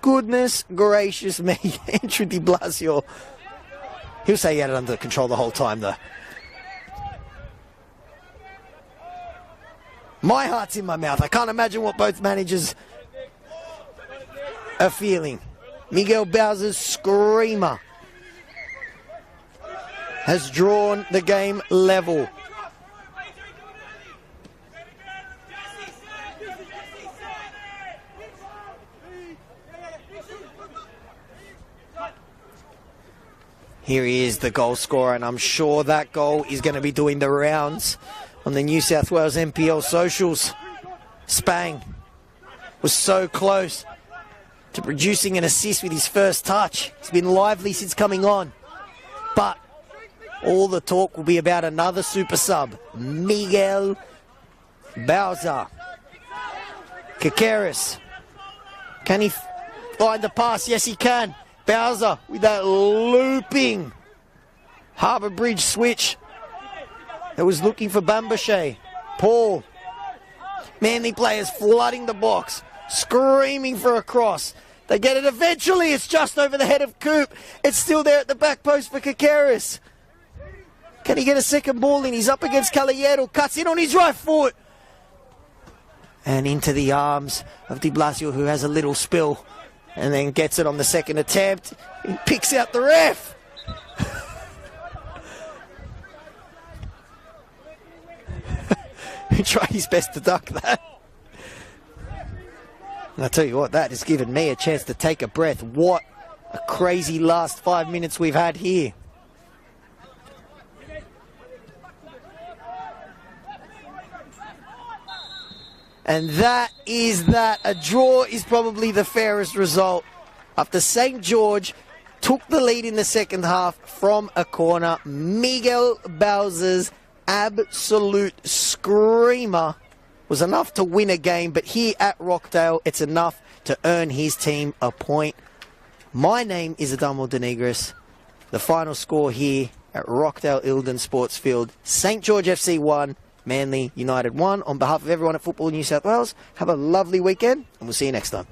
goodness gracious me. Andrew de Blasio. He'll say he had it under control the whole time, though. My heart's in my mouth. I can't imagine what both managers are feeling. Miguel Bowser's screamer has drawn the game level. Here he is, the goal scorer, and I'm sure that goal is going to be doing the rounds on the New South Wales NPL socials. Spang was so close to producing an assist with his first touch. He's been lively since coming on. But all the talk will be about another super sub, Miguel Bowser. Kakeris. Can he find the pass? Yes, he can. Bowser with that looping Harbour Bridge switch that was looking for Bambashe. Paul. Manly players flooding the box, screaming for a cross. They get it eventually. It's just over the head of Coop. It's still there at the back post for Kakeris. Can he get a second ball in? He's up against Caballero. Cuts in on his right foot. And into the arms of de Blasio, who has a little spill. And then gets it on the second attempt. He picks out the ref. He tried his best to duck that. And I'll tell you what, that has given me a chance to take a breath. What a crazy last 5 minutes we've had here. And that is that. A draw is probably the fairest result after St. George took the lead in the second half from a corner. Miguel Bowser's absolute screamer was enough to win a game, but here at Rockdale, it's enough to earn his team a point. My name is Adamo Denegris. The final score here at Rockdale Ilden Sports Field, St George FC 1, Manly United 1. On behalf of everyone at Football New South Wales, have a lovely weekend, and we'll see you next time.